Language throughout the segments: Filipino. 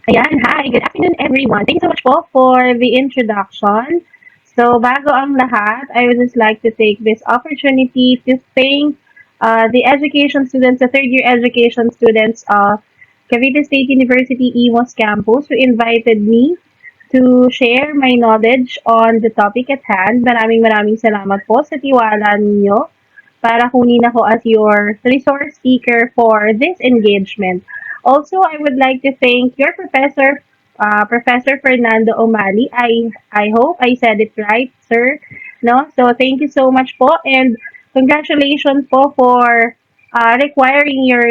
Ayan, hi, good afternoon everyone. Thank you so much po for the introduction. So, bago ang lahat, I would just like to take this opportunity to thank the education students, the third year education students of Cavite State University Imus campus who invited me to share my knowledge on the topic at hand. Maraming salamat po sa tiwala ninyo para kunin ako as your resource speaker for this engagement. Also, I would like to thank your professor, Professor Fernando Omali. I hope I said it right, sir. No, so thank you so much po and congratulations po for requiring your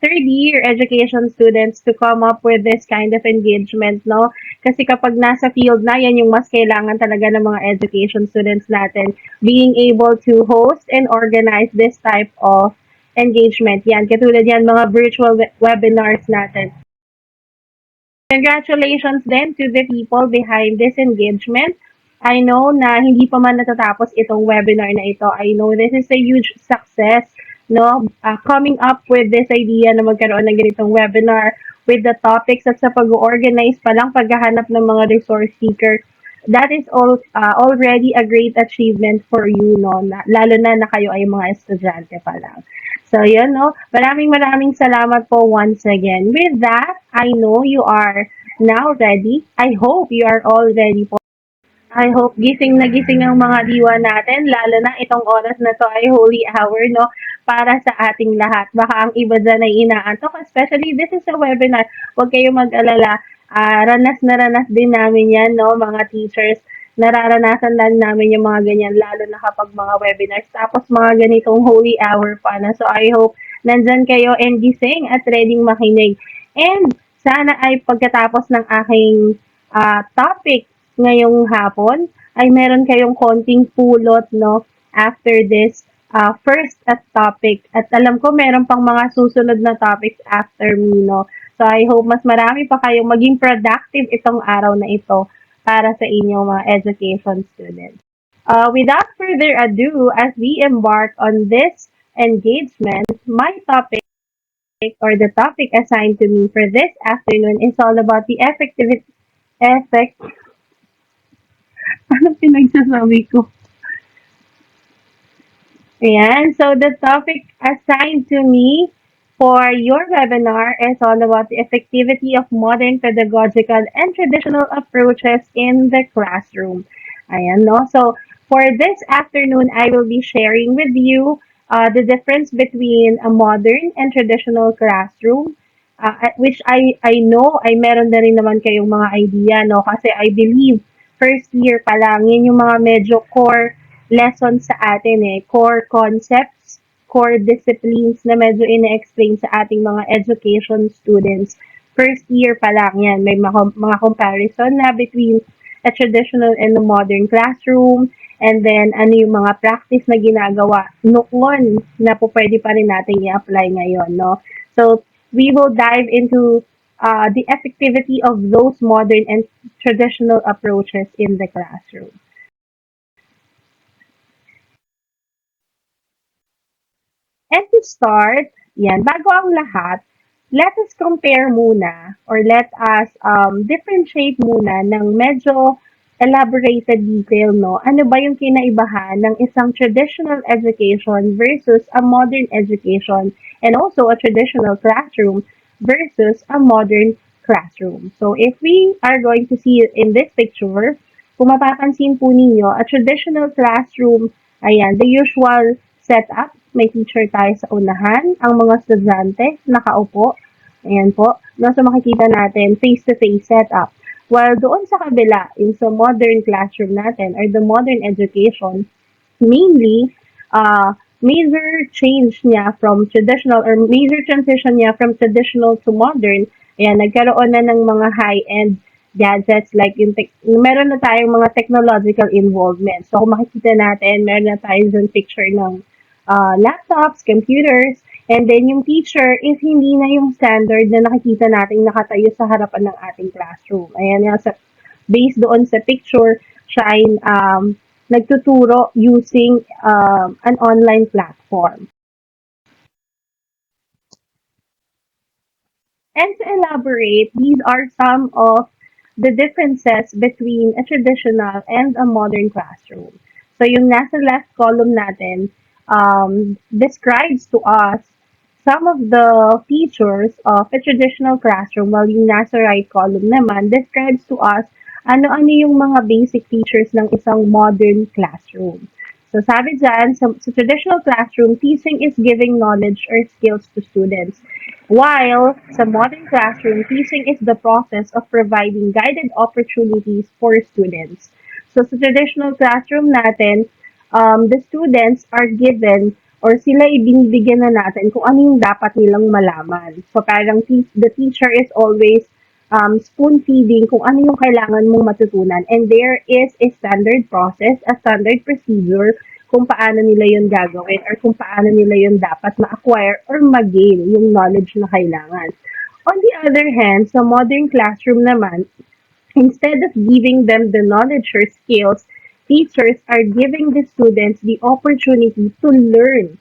third year education students to come up with this kind of engagement, no? Kasi kapag nasa field na, yan yung mas kailangan talaga ng mga education students natin, being able to host and organize this type of engagement. Yan, katulad yan, mga virtual webinars natin. Congratulations then to the people behind this engagement. I know na hindi pa man natatapos itong webinar na ito. I know this is a huge success, no? Coming up with this idea na magkaroon ng ganitong webinar with the topics at sa pag-organize pa lang, paghahanap ng mga resource seeker, that is all already a great achievement for you, no? Lalo na kayo ay mga estudyante pa lang. So, yun, no? Maraming salamat po once again. With that, I know you are now ready. I hope you are all ready po. I hope gising na gising ang mga diwa natin, lalo na itong oras na to ay holy hour, no? Para sa ating lahat. Baka ang iba dyan ay inaantok, especially this is a webinar. Huwag kayong mag-alala. Ranas na ranas din namin yan, no? Mga teachers, nararanasan lang namin yung mga ganyan, lalo na kapag mga webinars. Tapos mga ganitong holy hour pa na. So I hope nandyan kayo and gising at ready makinig. And sana ay pagkatapos ng aking topic ngayong hapon ay meron kayong konting pulot, no, after this first at topic. At alam ko meron pang mga susunod na topics after me, no. So I hope mas marami pa kayong maging productive itong araw na ito para sa inyong mga education students. Without further ado, as we embark on this engagement, my topic or the topic assigned to me for this afternoon is all about the effect. Ano pinagsasabi ko? Ayan. So the topic assigned to me for your webinar is all about the effectivity of modern pedagogical and traditional approaches in the classroom. Ayan, no? So for this afternoon, I will be sharing with you the difference between a modern and traditional classroom, which I know ay meron na rin naman kayong mga idea, no? Kasi I believe first year pa lang, yan yung mga medyo core lessons sa atin core concepts, core disciplines na medyo ine-explain sa ating mga education students. First year pa lang yan, may mga comparison na between a traditional and a modern classroom, and then ano yung mga practice na ginagawa noon na po pwede pa rin natin i-apply ngayon, no? So, we will dive into the effectivity of those modern and traditional approaches in the classroom. And to start, yan, bago ang lahat, let us compare muna or let us differentiate muna ng medyo elaborated detail, no? Ano ba yung kinaibahan ng isang traditional education versus a modern education and also a traditional classroom versus a modern classroom. So if we are going to see it in this picture, kung mapapansin po ninyo, a traditional classroom, ayan, the usual setup, may teacher tayo sa unahan, ang mga estudyante nakaupo, ayan po, no, so makikita natin face-to-face setup. While doon sa kabila, in sa modern classroom natin or the modern education, mainly, major change niya from traditional or major transition niya from traditional to modern, ayan, nagkaroon na ng mga high-end gadgets like yung meron na tayong mga technological involvement. So kung makikita natin, meron na tayo dun picture ng laptops, computers, and then yung teacher is hindi na yung standard na nakikita natin nakatayo sa harapan ng ating classroom. Ayan nga, based doon sa picture, siya ay nagtuturo using an online platform. And to elaborate, these are some of the differences between a traditional and a modern classroom. So yung nasa left column natin describes to us some of the features of a traditional classroom, while yung nasa right column naman describes to us ano-ano yung mga basic features ng isang modern classroom. So sabi dyan, sa traditional classroom, teaching is giving knowledge or skills to students. While sa modern classroom, teaching is the process of providing guided opportunities for students. So sa traditional classroom natin, the students are given or sila ibinibigyan na natin kung ano yung dapat nilang malaman. So parang the teacher is always spoon feeding kung ano yung kailangan mong matutunan. And there is a standard process, a standard procedure kung paano nila yun gagawin or kung paano nila yun dapat ma-acquire or ma-gain yung knowledge na kailangan. On the other hand, sa modern classroom naman, instead of giving them the knowledge or skills, teachers are giving the students the opportunity to learn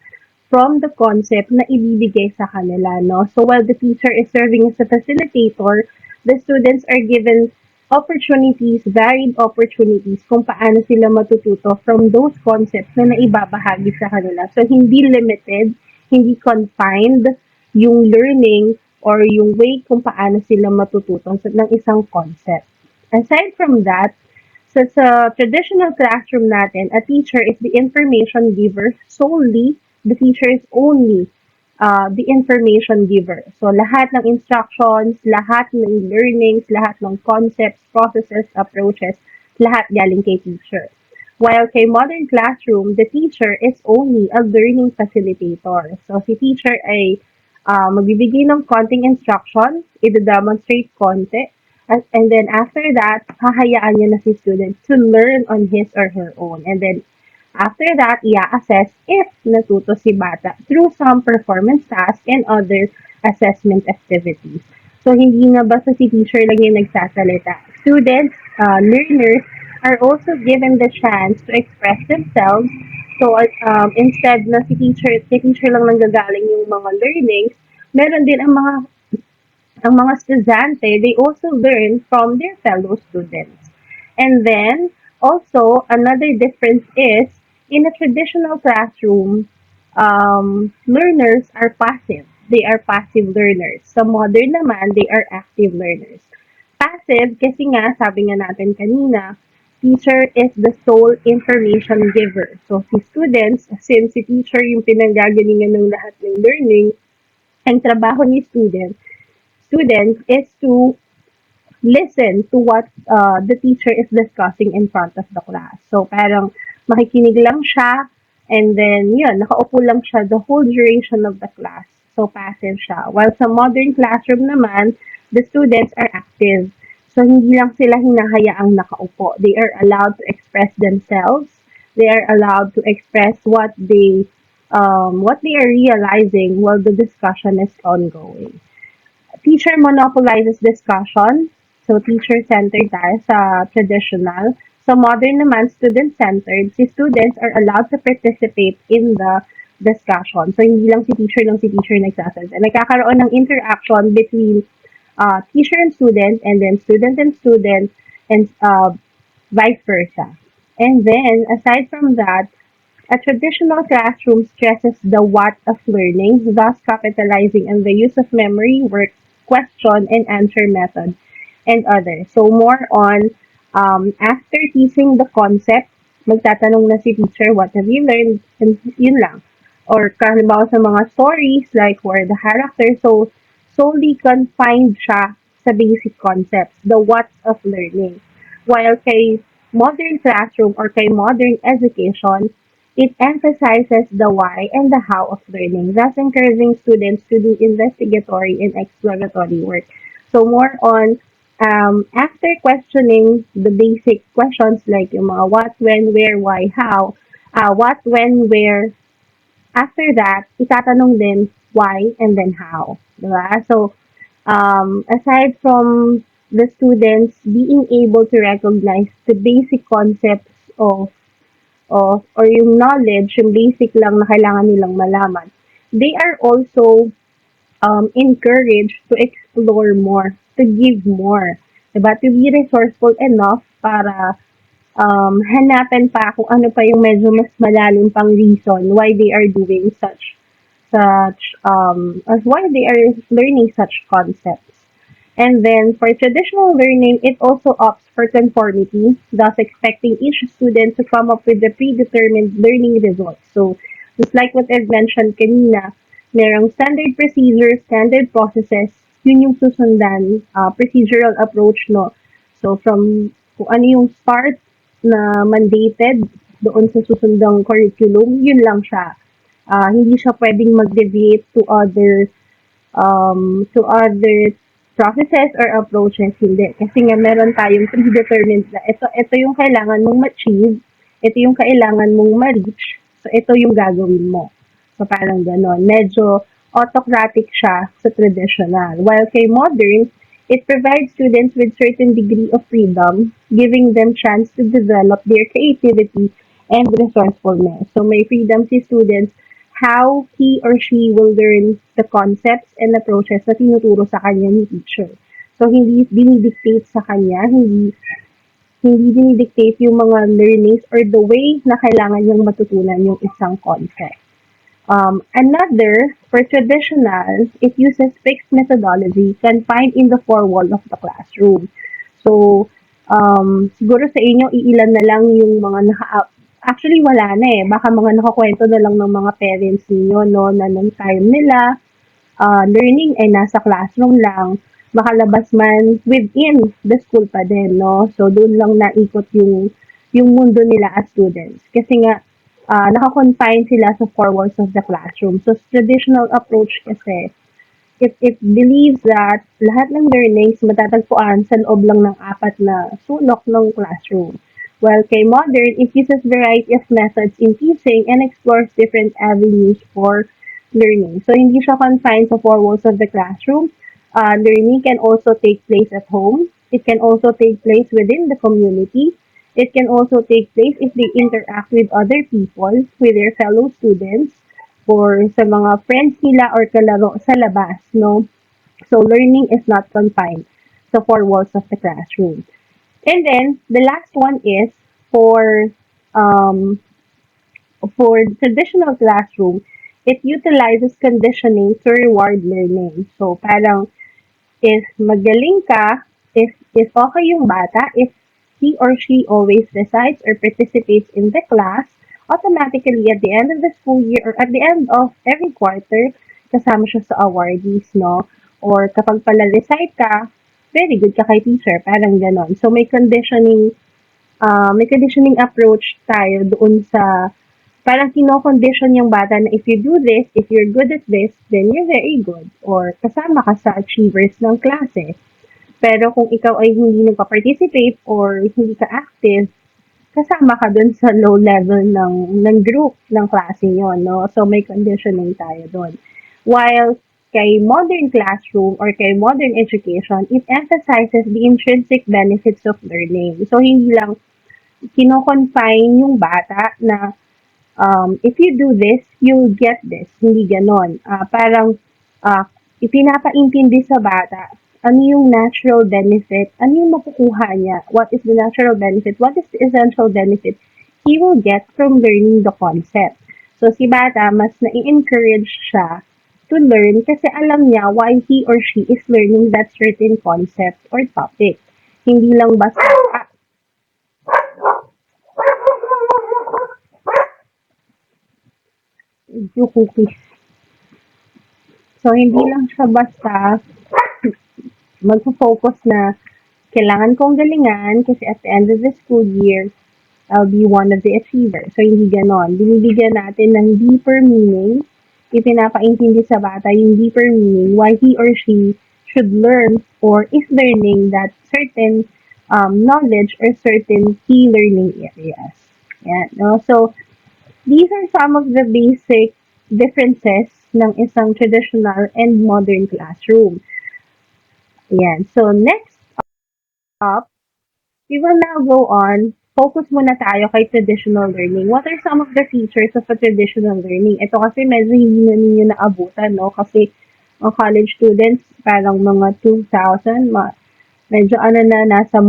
from the concept na ibibigay sa kanila, no? So while the teacher is serving as a facilitator, the students are given opportunities, varied opportunities kung paano sila matututo from those concepts na naibabahagi sa kanila. So hindi limited, hindi confined yung learning or yung way kung paano sila matututo ng isang concept. Aside from that, sa traditional classroom natin, a teacher is the information giver solely. The teacher is only the information giver. So, lahat ng instructions, lahat ng learnings, lahat ng concepts, processes, approaches, lahat galing kay teacher. While kay modern classroom, the teacher is only a learning facilitator. So, si teacher ay magbibigay ng konting instruction, i-demonstrate konti, and then after that, hahayaan niya na si student to learn on his or her own. And then after that, i-assess if natuto si bata through some performance tasks and other assessment activities. So, hindi na basta si teacher lang yung nagsasalita. Students, learners, are also given the chance to express themselves. So, instead na si teacher lang nanggagaling yung mga learnings, meron din ang mga estudyante, they also learn from their fellow students. And then, also, another difference is, in a traditional classroom, learners are passive. They are passive learners. Sa modern naman, they are active learners. Passive, kasi nga, sabi nga natin kanina, teacher is the sole information giver. So, si students, since si teacher yung pinanggagalingan ng lahat ng learning, ang trabaho ni students is to listen to what the teacher is discussing in front of the class. So, parang makikinig lang siya, and then, yun, nakaupo lang siya the whole duration of the class. So, passive siya. While sa modern classroom naman, the students are active. So, hindi lang sila hinahayaang nakaupo. They are allowed to express themselves. They are allowed to express what they are realizing while the discussion is ongoing. Teacher monopolizes discussion. So, teacher-centered tayo sa traditional. Sa modern naman, student-centered. Si students are allowed to participate in the discussion. So, hindi lang si teacher nagsasalita. Nagkakaroon ng interaction between teacher and student, and vice versa. And then, aside from that, a traditional classroom stresses the what of learning, thus capitalizing on the use of memory, work, question, and answer method, and others. So more on, after teaching the concept, magtatanong na si teacher, what have you learned? And yun lang. Or halimbawa sa mga stories, like who are the characters, so solely confined siya sa basic concepts, the what of learning. While kay modern classroom or kay modern education, it emphasizes the why and the how of learning, thus encouraging students to do investigatory and exploratory work. So more on, after questioning the basic questions like yung mga what, when, where, why, how, what, when, where, after that, itatanong din why and then how. Diba? So, aside from the students being able to recognize the basic concepts of or yung knowledge, yung basic lang na kailangan nilang malaman, they are also encouraged to explore explore more, to give more. Diba? To be resourceful enough para hanapin pa kung ano pa yung medyo mas malalim pang reason why they are doing as why they are learning such concepts. And then for traditional learning, it also opts for conformity, thus expecting each student to come up with the predetermined learning results. So just like what I've mentioned kanina, merong standard procedures, standard processes, yun yung susundan, procedural approach, no? So from kung ano yung start na mandated doon sa susundang curriculum, yun lang siya. Hindi siya pwedeng mag-deviate to other processes or approaches, hindi. Kasi nga meron tayong predetermined na ito yung kailangan mong ma-achieve, ito yung kailangan mong ma-reach, so ito yung gagawin mo. So parang ganon. Medyo autocratic siya sa traditional. While kay modern, it provides students with certain degree of freedom, giving them chance to develop their creativity and resourcefulness. So may freedom si students how he or she will learn the concepts and approaches na tinuturo sa kanya ni teacher. So hindi dinidictate sa kanya, hindi dinidictate yung mga learnings or the way na kailangan niyang matutunan yung isang concept. Another, for traditional, it uses fixed methodology confined in the four wall of the classroom. So, siguro sa inyo, iilan na lang yung mga actually wala na eh. Baka mga nakakwento na lang ng mga parents niyo, no, na nung time nila, learning ay nasa classroom lang, makalabas man within the school pa din, no? So, doon lang naikot yung mundo nila as students. Kasi nga, nakakonfine sila sa four walls of the classroom. So, traditional approach kasi, it believes that lahat ng learnings matatagpuan sa loob lang ng apat na sulok ng classroom. While kay modern, it uses variety of methods in teaching and explores different avenues for learning. So, hindi siya confined sa four walls of the classroom. Learning can also take place at home. It can also take place within the community. It can also take place if they interact with other people, with their fellow students, or sa mga friends nila or kalaro sa labas, no? So, learning is not confined sa four walls of the classroom. And then, the last one is for um, for traditional classroom, it utilizes conditioning to reward learning. So, parang if magaling ka, if okay yung bata, if he or she always recites or participates in the class, automatically at the end of the school year or at the end of every quarter, kasama siya sa awardees, no? Or kapag pala recite ka, very good ka kay teacher, parang ganon. So may conditioning approach tayo doon sa parang kino-condition yung bata na if you do this, if you're good at this, then you're very good. Or kasama ka sa achievers ng klase. Pero kung ikaw ay hindi nagpa-participate or hindi ka active, kasama ka dun sa low level ng group ng klase yon, no? So may conditioning tayo dun. While kay modern classroom or kay modern education, it emphasizes the intrinsic benefits of learning. So hindi lang kino-confine yung bata na if you do this, you'll get this. Hindi ganon. Parang ipinapaintindi sa bata ano yung natural benefit, ano yung makukuha niya, what is the natural benefit, what is the essential benefit he will get from learning the concept. So si bata, mas na-encourage siya to learn kasi alam niya why he or she is learning that certain concept or topic. Hindi lang basta, yung cookies. So, hindi lang siya basta magpo-focus na kailangan kong galingan kasi at the end of the school year, I'll be one of the achievers. So, hindi ganon. Binibigyan natin ng deeper meaning. Ipinapaintindi sa bata yung deeper meaning why he or she should learn or is learning that certain knowledge or certain key learning areas. Yan, no? So, these are some of the basic differences ng isang traditional and modern classroom. Yan. So, next up, we will now go on. Focus muna tayo kay traditional learning. What are some of the features of a traditional learning? Ito kasi medyo hindi na ninyo naabutan, no? Kasi o college students, parang mga 2000, medyo ano na, nasa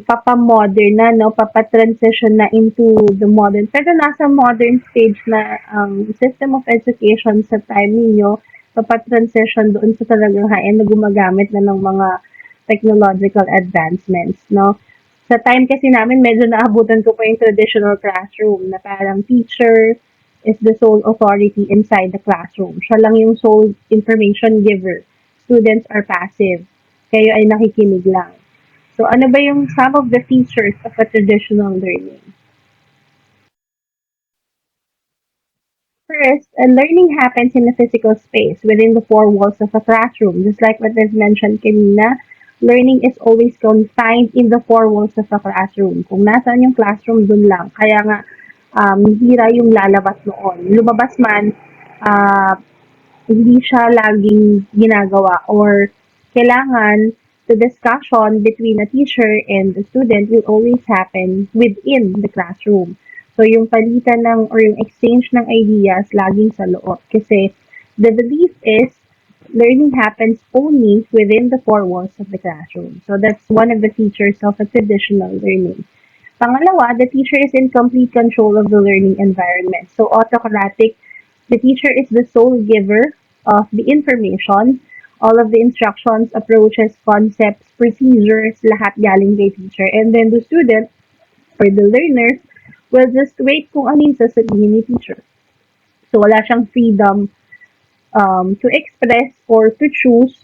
papa-modern na, no? Papa-transition na into the modern. Pero nasa modern stage na ang system of education sa time ninyo, papa-transition doon sa talagang high-end na gumagamit na ng mga technological advancements, no? Sa time kasi namin, medyo naabutan ko pa yung traditional classroom na parang teacher is the sole authority inside the classroom. Siya lang yung sole information giver. Students are passive. Kayo ay nakikinig lang. So, ano ba yung some of the features of a traditional learning? First, learning happens in a physical space within the four walls of a classroom. Just like what I've mentioned kanina, learning is always confined in the four walls of a classroom. Kung nasaan yung classroom, dun lang. Kaya nga, hira yung lalabas noon. Lumabas man, uh, hindi siya laging ginagawa or kailangan the discussion between a teacher and the student will always happen within the classroom. So yung palitan ng or yung exchange ng ideas laging sa loob kasi the belief is learning happens only within the four walls of the classroom. So that's one of the features of a traditional learning. Pangalawa, the teacher is in complete control of the learning environment. So autocratic, the teacher is the sole giver of the information. All of the instructions, approaches, concepts, procedures, lahat galing kay teacher. And then the student or the learners will just wait kung ano yung sasabihin ni teacher. So wala siyang freedom to express or to choose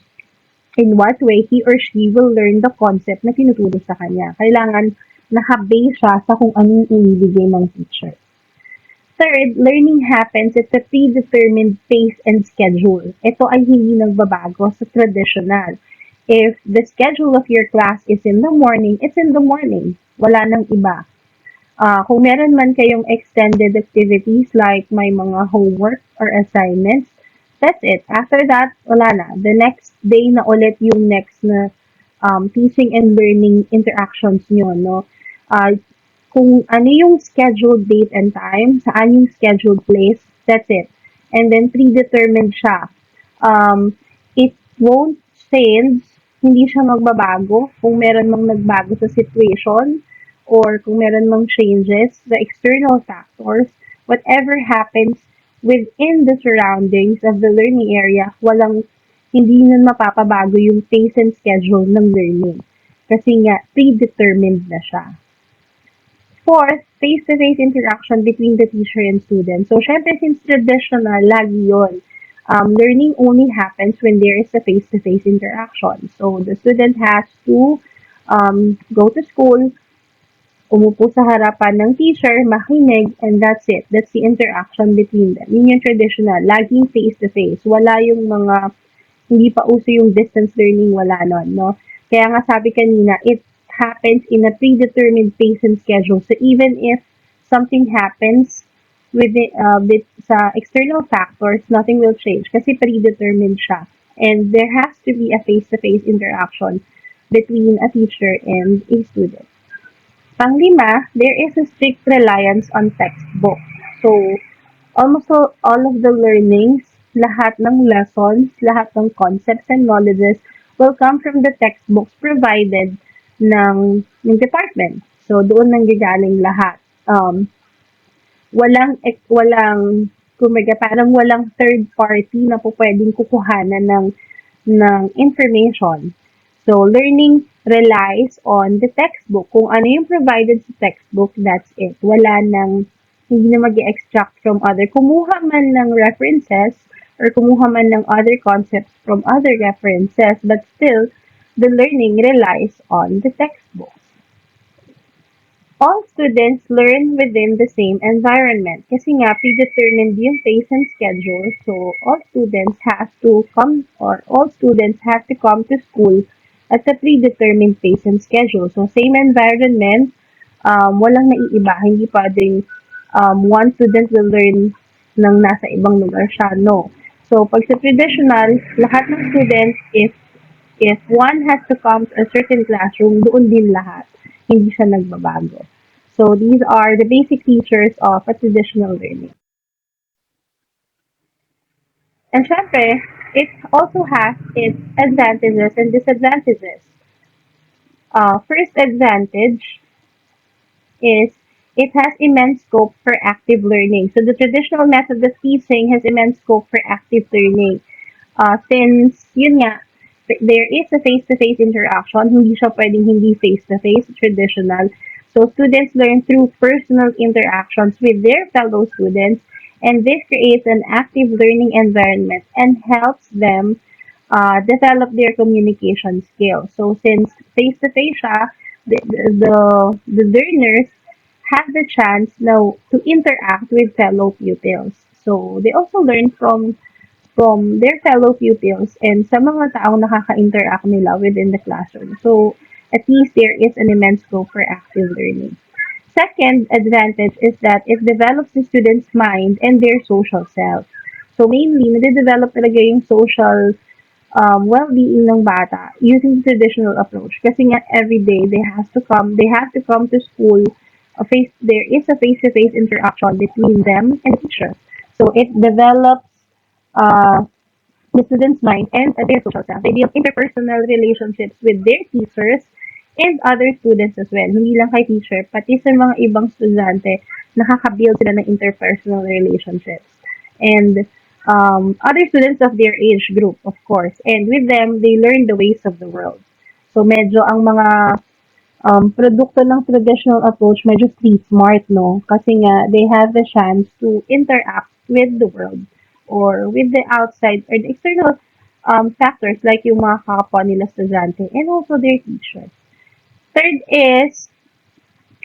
in what way he or she will learn the concept na tinuturo sa kanya. Kailangan nakabase siya sa kung anong inibigay ng teacher. Third, learning happens at a predetermined pace and schedule. Ito ay hindi nagbabago sa traditional. If the schedule of your class is in the morning, it's in the morning. Wala nang iba. Kung meron man kayong extended activities like may mga homework or assignments, that's it. After that, wala na. The next day na ulit yung next na teaching and learning interactions nyo, no? Uh, kung ano yung scheduled date and time, saan yung scheduled place, that's it. And then predetermined siya. It won't change, hindi siya magbabago kung meron mang nagbago sa situation or kung meron mang changes sa external factors, whatever happens within the surroundings of the learning area, hindi na mapapabago yung pace and schedule ng learning. Kasi nga, predetermined na siya. Fourth, face-to-face interaction between the teacher and student. So, syempre, since traditional, lagi yun. Learning only happens when there is a face-to-face interaction. So, the student has to go to school, umupo sa harapan ng teacher, makinig, and that's it. That's the interaction between them. Yun yung traditional. Laging face-to-face. Wala yung mga hindi pa uso yung distance learning, wala nun, no? Kaya nga sabi kanina, it happens in a predetermined pace and schedule. So even if something happens with sa external factors, nothing will change kasi predetermined siya. And there has to be a face-to-face interaction between a teacher and a student. Panglima, there is a strict reliance on textbook. So, almost all of the learnings, lahat ng lessons, lahat ng concepts and knowledges will come from the textbooks provided ng department. So, doon nanggagaling lahat. Kumaga, parang walang third party na po pwedeng kukuhanan ng information. So, learning relies on the textbook. Kung ano yung provided sa textbook, that's it. Hindi na mag extract from other. Kumuha man ng references or kumuha man ng other concepts from other references, but still, the learning relies on the textbook. All students learn within the same environment. Kasi nga, predetermined yung pace and schedule. So, all students have to come to school at a predetermined pace and schedule. So, same environment, walang naiiba. Hindi pwedeng one student will learn ng nasa ibang lugar siya. No. So, pag sa traditional, lahat ng students, if one has to come to a certain classroom, doon din lahat. Hindi siya nagbabago. So these are the basic features of a traditional learning. And syempre, it also has its advantages and disadvantages. First advantage is it has immense scope for active learning. So the traditional method of teaching has immense scope for active learning. Since, yun nga, there is a face-to-face interaction, hindi siya pwedeng hindi face-to-face, traditional. So students learn through personal interactions with their fellow students, and this creates an active learning environment and helps them develop their communication skills. So since face-to-face siya, the learners have the chance now to interact with fellow pupils. So they also learn from their fellow pupils and sa mga taong nakaka-interact nila within the classroom. So, at least there is an immense scope for active learning. Second advantage is that it develops the student's mind and their social self. So, mainly, nade-develop talaga yung social well-being ng bata using the traditional approach. Kasi nga, every day, they have to come to school. There is a face-to-face interaction between them and the teacher. So, it develops uh, the student's mind and their social self. They build interpersonal relationships with their teachers and other students as well. Hindi lang kay teacher, pati sa mga ibang estudyante, nakaka-build sila ng interpersonal relationships. And other students of their age group, of course. And with them, they learn the ways of the world. So medyo ang mga produkto ng traditional approach medyo street smart, no? Kasi nga, they have the chance to interact with the world or with the outside or the external factors like yung mga kapwa nila estudyante and also their teachers. Third is,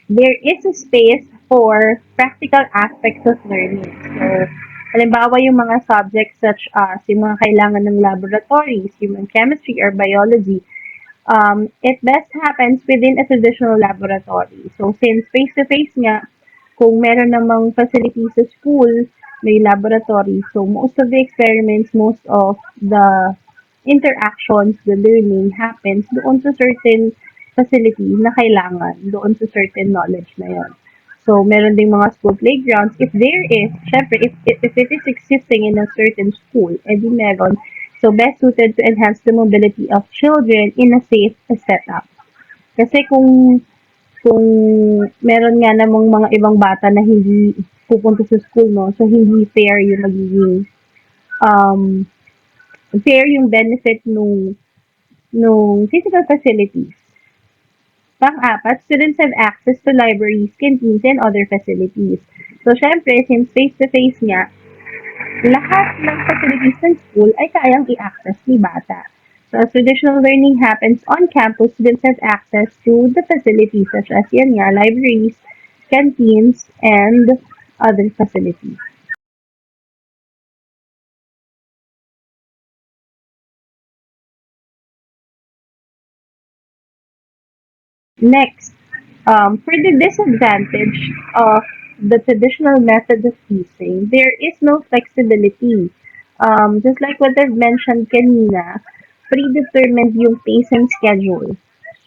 there is a space for practical aspects of learning. So, halimbawa yung mga subjects such as yung mga kailangan ng laboratories, human chemistry or biology, it best happens within a traditional laboratory. So, since face-to-face nga, kung meron namang facilities sa school, may laboratory. So, most of the experiments, most of the interactions, the learning happens doon sa certain facility na kailangan, doon sa certain knowledge na yon. So, meron ding mga school playgrounds. If there is, syempre, if it is existing in a certain school, edi meron. So, best suited to enhance the mobility of children in a safe setup. Kasi kung meron nga namang mga ibang bata na hindi pupunta sa school, no? So, hindi fair yung magiging, um, fair yung benefit nung physical facilities. Pang-apat, students have access to libraries, canteens, and other facilities. So, syempre, since face-to-face nga, lahat ng facilities ng school ay kayang i-access ni bata. So, as traditional learning happens on campus, students have access to the facilities such as yan nga, libraries, canteens, and other facilities. Next, for the disadvantage of the traditional method of teaching, there is no flexibility. Just like what I've mentioned kanina, predetermined yung pacing schedule.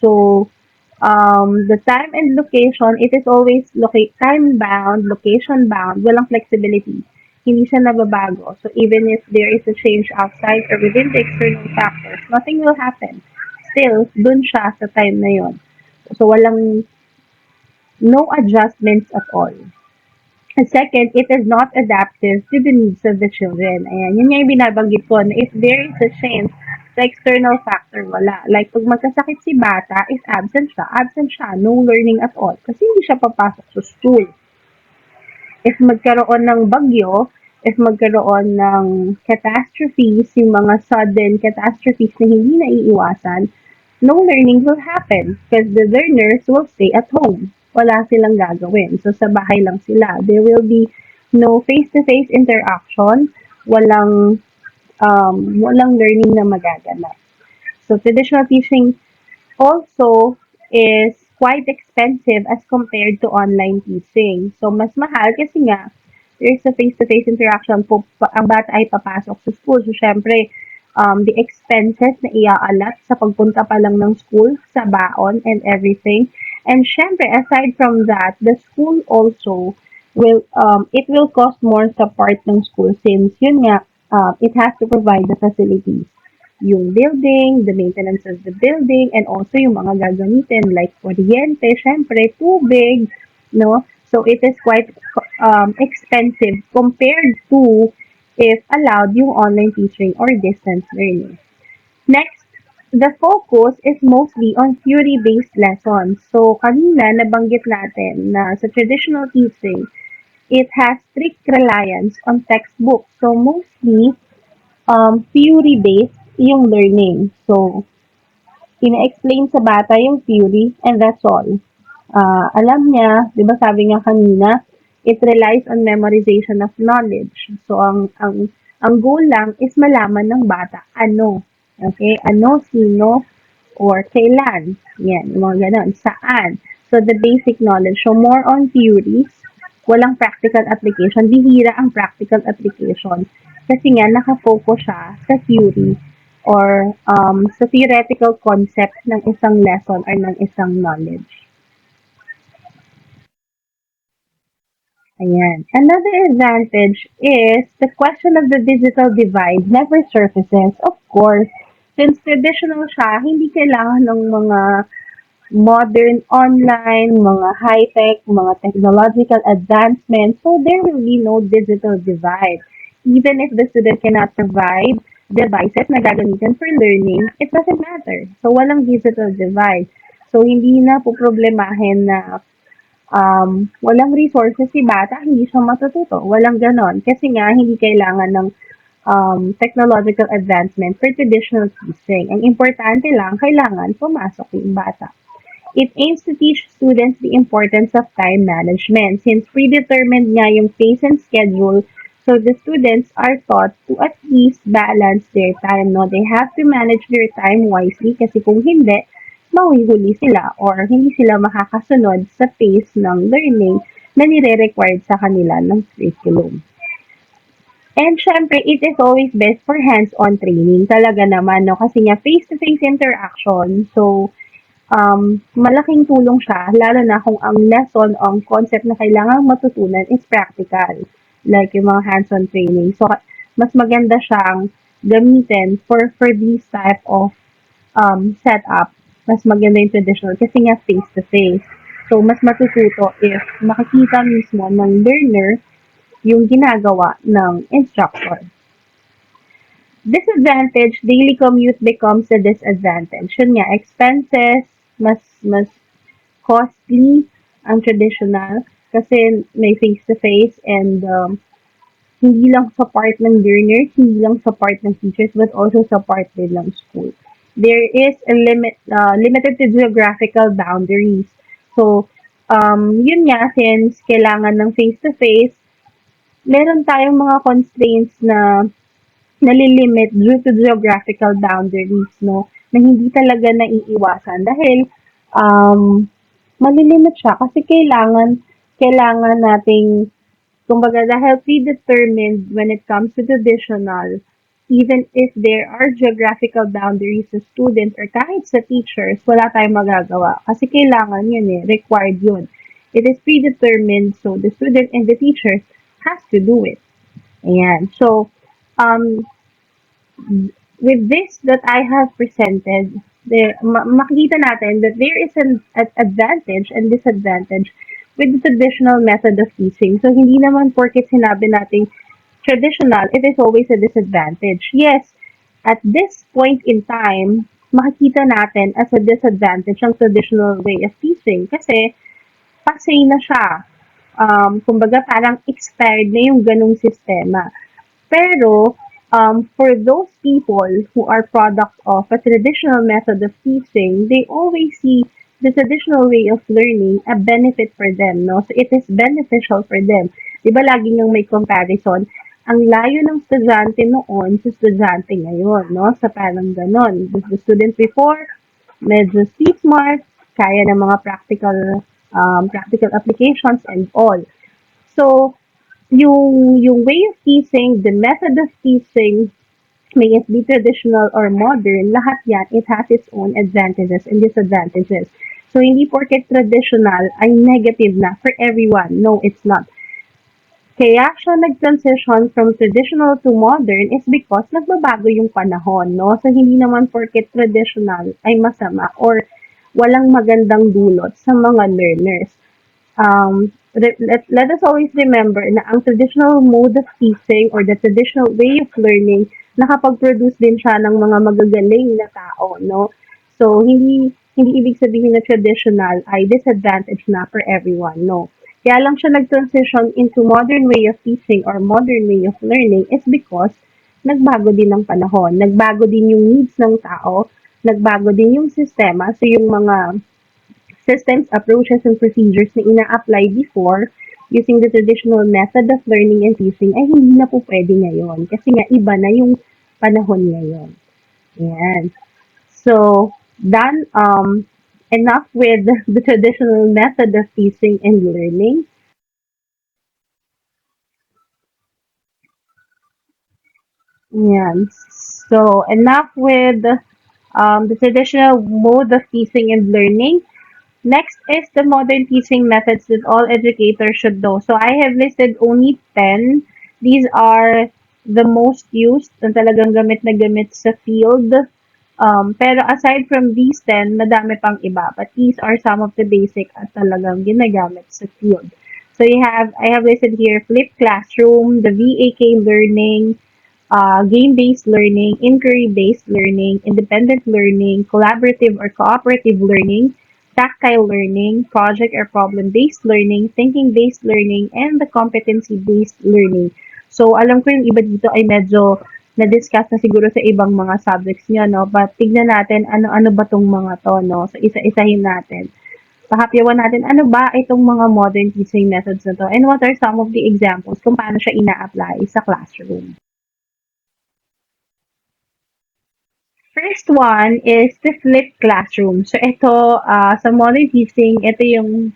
So, the time and location, it is always time-bound, location-bound, walang flexibility. Hindi siya nababago. So, even if there is a change outside or within the external factors, nothing will happen. Still, dun siya sa time na yon. So, walang no adjustments at all. And second, it is not adaptive to the needs of the children. Ayan, yun nga yung binabanggit ko na if there is a change sa external factor, wala. Like, pag magkasakit si bata, if absent siya, no learning at all. Kasi hindi siya papasok sa school. If magkaroon ng bagyo, if magkaroon ng catastrophes, yung mga sudden catastrophes na hindi naiiwasan, no learning will happen because the learners will stay at home. Wala silang gagawin. So, sa bahay lang sila. There will be no face-to-face interaction. Walang learning na magaganap. So, traditional teaching also is quite expensive as compared to online teaching. So, mas mahal kasi nga, there's a face-to-face interaction po, ang bata ay papasok sa school. So, syempre, the expenses na iaalat sa pagpunta pa lang ng school, sa baon and everything. And syempre, aside from that, the school also it will cost more sa part ng school since, yun nga, it has to provide the facilities. Yung building, the maintenance of the building, and also yung mga gagamitin like kuryente, syempre, tubig, no? So it is quite expensive compared to if allowed yung online teaching or distance learning. Next, the focus is mostly on theory-based lessons. So kanina nabanggit natin na sa traditional teaching, it has strict reliance on textbooks. So mostly theory-based yung learning. So ina-explain sa bata yung theory and that's all. Alam niya, di ba sabi nga kanina, it relies on memorization of knowledge. So, ang goal lang is malaman ng bata ano. Okay? Ano, sino, or kailan. Yan, yung mga ganon. Saan. So, the basic knowledge. So, more on theories. Walang practical application. Bihira ang practical application. Kasi nga, nakafocus siya sa theory or sa theoretical concept ng isang lesson or ng isang knowledge. Ayan. Another advantage is the question of the digital divide never surfaces. Of course, since traditional siya, hindi kailangan ng mga modern online, mga high-tech, mga technological advancements. So there will be no digital divide. Even if the student cannot provide devices na gagamitin for learning, it doesn't matter. So walang digital divide. So hindi na po problemahin na walang resources si bata, hindi siya matututo. Walang ganon. Kasi nga, hindi kailangan ng technological advancement for traditional teaching. Ang importante lang, kailangan pumasok yung bata. It aims to teach students the importance of time management since predetermined nga yung pace and schedule. So the students are taught to at least balance their time. No? They have to manage their time wisely kasi kung hindi, mahuhuli sila or hindi sila makakasunod sa pace ng learning na nire-required sa kanila ng curriculum. And syempre, it is always best for hands-on training. Talaga naman, no? Kasi nga, face-to-face interaction. So, malaking tulong siya, lalo na kung ang lesson, ang concept na kailangang matutunan is practical. Like yung mga hands-on training. So, mas maganda siyang gamitin for these type of setup. Mas maganda yung traditional kasi nga face-to-face. So, mas matututo if makikita mismo ng learner yung ginagawa ng instructor. Disadvantage, daily commute becomes a disadvantage. Yun nga, expenses, mas costly ang traditional kasi may face-to-face and hindi lang sa part ng learners, hindi lang sa part ng teachers, but also sa part din ng school. There is a limited to geographical boundaries. So, yun nga, since kailangan ng face-to-face, meron tayong mga constraints na nalilimit due to geographical boundaries, no? Na hindi talaga naiiwasan dahil um, malilimit siya kasi kailangan nating kumbaga dahil predetermined when it comes to traditional, even if there are geographical boundaries sa students or kahit sa teachers, wala tayong magagawa. Kasi kailangan yun required yun. It is predetermined, so the student and the teacher has to do it. Ayan. So, um, with this that I have presented, makikita natin that there is an advantage and disadvantage with the traditional method of teaching. So, hindi naman porket sinabi natin traditional, it is always a disadvantage. Yes, at this point in time, makikita natin as a disadvantage ang traditional way of teaching kasi passé na siya. Kumbaga parang expired na yung ganung sistema. Pero, for those people who are product of a traditional method of teaching, they always see the traditional way of learning a benefit for them, no? So, it is beneficial for them. Di ba lagi yung may comparison? Ang layo ng estudyante noon sa estudyante ngayon, no? Sa parang ganon. The student before, medyo street smart, kaya ng mga practical applications and all. So, yung way of teaching, the method of teaching, may it be traditional or modern, lahat yan, it has its own advantages and disadvantages. So, hindi porket traditional ay negative na for everyone. No, it's not. Kaya siya nag-transition from traditional to modern is because nagbabago yung panahon, no? So, hindi naman porket traditional ay masama or walang magandang dulot sa mga learners. Let us always remember na ang traditional mode of teaching or the traditional way of learning, nakapag-produce din siya ng mga magagaling na tao, no? So, hindi ibig sabihin na traditional ay disadvantage na for everyone, no? Kaya lang siya nag-transition into modern way of teaching or modern way of learning is because nagbago din ang panahon, nagbago din yung needs ng tao, nagbago din yung sistema, so yung mga systems, approaches, and procedures na ina-apply before using the traditional method of learning and teaching ay hindi na po pwede ngayon. Kasi nga iba na yung panahon ngayon. Ayan. So, done, enough with the traditional method of teaching and learning. Ayan. So, enough with the traditional mode of teaching and learning. Next is the modern teaching methods that all educators should know. So I have listed only 10. These are the most used na talagang gamit na gamit sa field. Pero aside from these 10, madami pang iba. But these are some of the basic at talagang ginagamit sa field. So I have listed here flipped classroom, the VAK learning, game-based learning, inquiry-based learning, independent learning, collaborative or cooperative learning, tactile learning, project or problem-based learning, thinking-based learning, and the competency-based learning. So, alam ko yung iba dito ay medyo na-discuss na siguro sa ibang mga subjects nyo, no? But tignan natin ano-ano ba tong mga to, no? So, isa-isahin natin. Pahapyawan natin ano ba itong mga modern teaching methods na to and what are some of the examples kung paano siya ina-apply sa classroom. First one is the flipped classroom. So ito, sa modern teaching, ito yung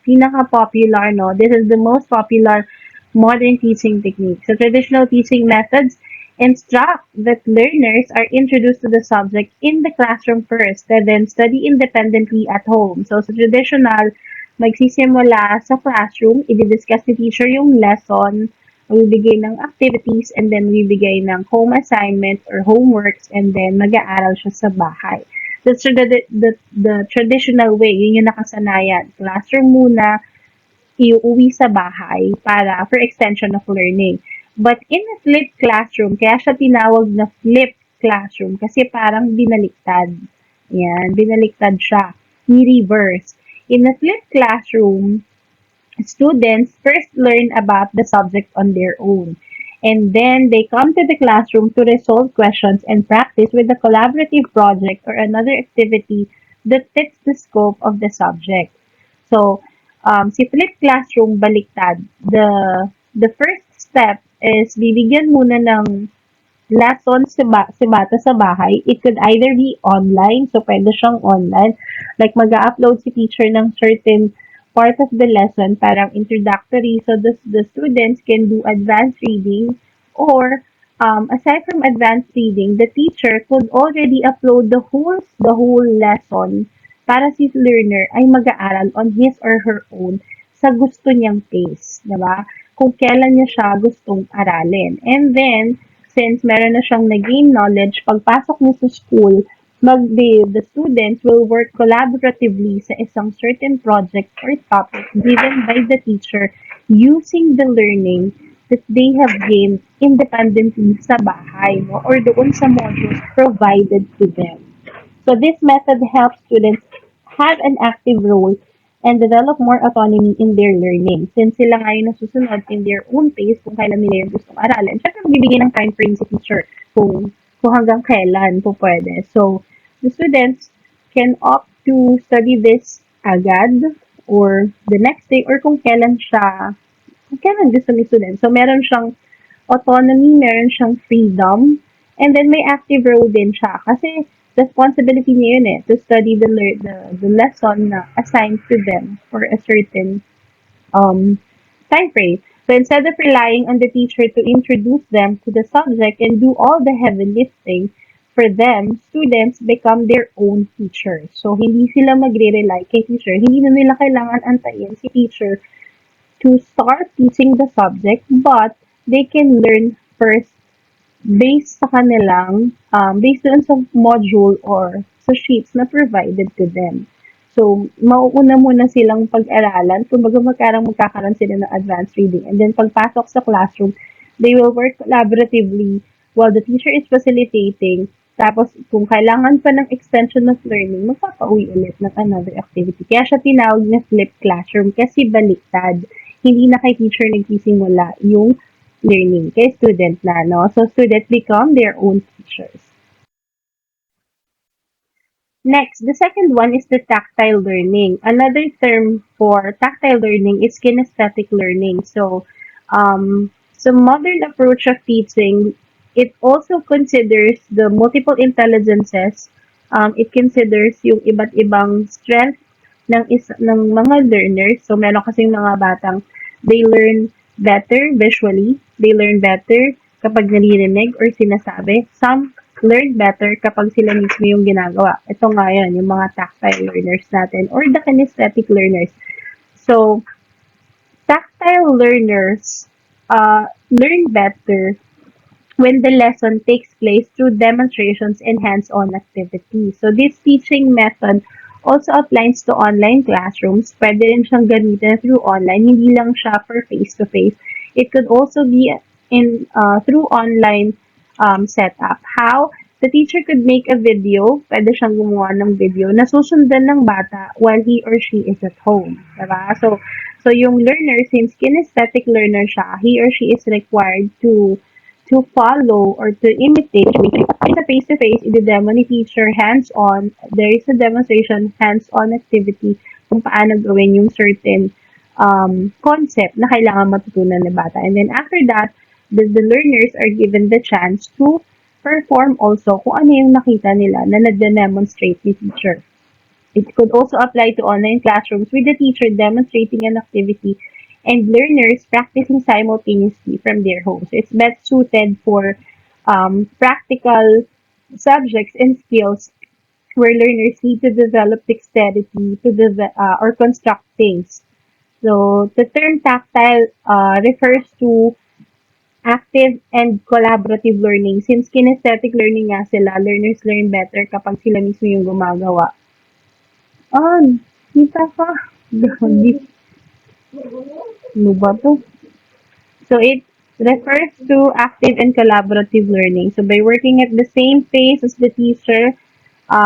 pinaka-popular, no? This is the most popular modern teaching technique. So traditional teaching methods instruct that learners are introduced to the subject in the classroom first, and then study independently at home. So sa traditional, magsisimula sa classroom, i-discuss ni teacher yung lesson, magbibigay ng activities, and then bibigay ng home assignment or homeworks, and then mag-aaral siya sa bahay. That's the traditional way, yun yung nakasanayan. Classroom muna, iuwi sa bahay para for extension of learning. But in a flipped classroom, kaya siya tinawag na flipped classroom kasi parang binaliktad. Yan, binaliktad siya. Ni-reverse. In a flipped classroom, students first learn about the subject on their own. And then they come to the classroom to resolve questions and practice with a collaborative project or another activity that fits the scope of the subject. So, si flipped classroom baliktad. The first step is bibigyan muna ng lessons si bata sa bahay. It could either be online, so pwede siyang online. Like mag-upload si teacher ng certain part of the lesson, parang introductory, so the students can do advanced reading. Or, aside from advanced reading, the teacher could already upload the whole lesson para si learner ay mag-aaral on his or her own sa gusto niyang pace, di ba? Kung kailan niya siya gustong aralin. And then, since meron na siyang nag-gain knowledge, pagpasok niya sa school, the students will work collaboratively sa isang certain project or topic given by the teacher using the learning that they have gained independently sa bahay, no? Or doon sa modules provided to them. So this method helps students have an active role and develop more autonomy in their learning. Since sila nga yung nasusunod in their own pace kung kailan nila yung gustong aralin, syempre magbibigay ng time frame si teacher kung hanggang kailan po pwede. So, the students can opt to study this agad or the next day or kung kailan gusto ni student. So, meron siyang autonomy, meron siyang freedom, and then may active role din siya. Kasi responsibility niya yun to study the lesson na assigned to them for a certain time frame. So instead of relying on the teacher to introduce them to the subject and do all the heavy lifting, for them, students become their own teachers. So hindi sila magre-rely kay teacher. Hindi na nila kailangan antayin si teacher to start teaching the subject, but they can learn first based sa kanilang, based doon sa module or sa sheets na provided to them. So, mauuna muna silang pag-aralan, kumbaga magkakaroon sila ng advanced reading. And then, pagpasok sa classroom, they will work collaboratively while the teacher is facilitating. Tapos, kung kailangan pa ng extension of learning, magpapauwi ulit ng another activity. Kaya siya tinawag na flipped classroom kasi baliktad. Hindi na kay teacher nagsisimula yung learning kay student na, no? So, students become their own teachers. Next, the second one is the tactile learning. Another term for tactile learning is kinesthetic learning. So modern approach of teaching, it also considers the multiple intelligences. It considers yung iba't ibang strength ng mga learners. So meron kasing mga batang they learn better visually, they learn better kapag naririnig or sinasabi. Some learn better kapag sila mismo yung ginagawa. Ito nga yan, yung mga tactile learners natin or the kinesthetic learners. So, tactile learners learn better when the lesson takes place through demonstrations and hands-on activities. So this teaching method also applies to online classrooms. Pwede rin siyang gamitin through online, hindi lang siya for face-to-face. It could also be in through online setup. How? The teacher could make a video, pwede siyang gumawa ng video na susundan ng bata while he or she is at home. Diba? So yung learner, since kinesthetic learner siya, he or she is required to follow or to imitate. In a face-to-face, i-demo ni teacher hands-on. There is a demonstration, hands-on activity kung paano gawin yung certain concept na kailangan matutunan ng bata. And then after that, the learners are given the chance to perform also kung ano yung nakita nila na nade-demonstrate ni teacher. It could also apply to online classrooms with the teacher demonstrating an activity and learners practicing simultaneously from their homes. It's best suited for practical subjects and skills where learners need to develop dexterity or construct things. So the term tactile refers to active and collaborative learning. Since kinesthetic learning nga sila, learners learn better kapag sila mismo yung gumagawa. Kita ka. Ano ba to? So it refers to active and collaborative learning. So by working at the same pace as the teacher,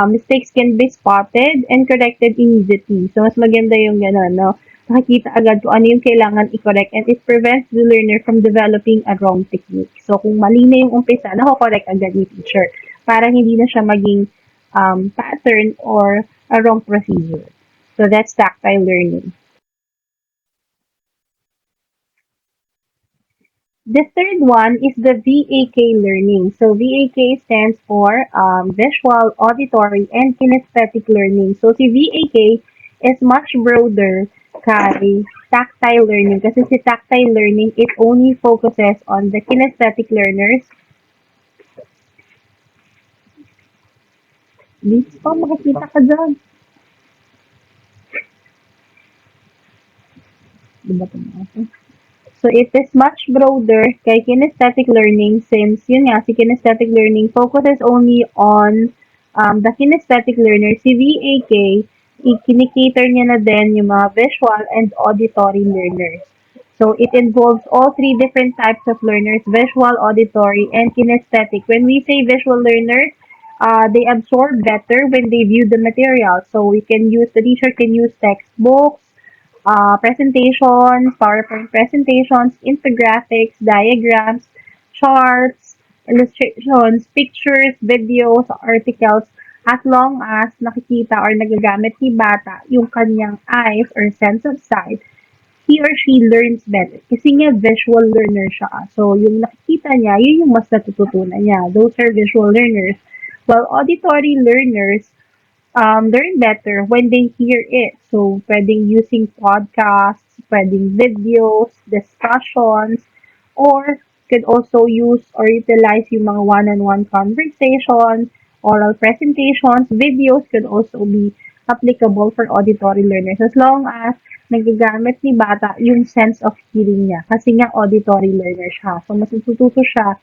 mistakes can be spotted and corrected immediately. So mas maganda yung gano'n, no? Nakikita agad kung ano yung kailangan i-correct and it prevents the learner from developing a wrong technique. So kung mali na yung umpisa, nako-correct agad ni teacher para hindi na siya maging pattern or a wrong procedure. So that's tactile learning. The third one is the VAK learning. So VAK stands for visual, auditory, and kinesthetic learning. So si VAK is much broader kay tactile learning kasi si tactile learning, it only focuses on the kinesthetic learners. Dito pa, makikita ka dyan. Diba ito? So it is much broader kay kinesthetic learning since yun nga, si kinesthetic learning focuses only on the kinesthetic learner. Si VAK, i-cater niya na din yung mga visual and auditory learners. So it involves all three different types of learners, visual, auditory, and kinesthetic. When we say visual learners, they absorb better when they view the material. So the teacher can use textbooks, presentations, PowerPoint presentations, infographics, diagrams, charts, illustrations, pictures, videos, articles, as long as nakikita or nagagamit ni bata yung kanyang eyes or sense of sight, he or she learns better. Kasi nga visual learner siya. So, yung nakikita niya, yun yung mas natututunan niya. Those are visual learners. While auditory learners learn better when they hear it. So, pwedeng using podcasts, pwedeng videos, discussions, or could also use or utilize yung mga one-on-one conversations, oral presentations, videos could also be applicable for auditory learners as long as nagagamit ni bata yung sense of hearing niya kasi nga auditory learner siya. So, mas natututo siya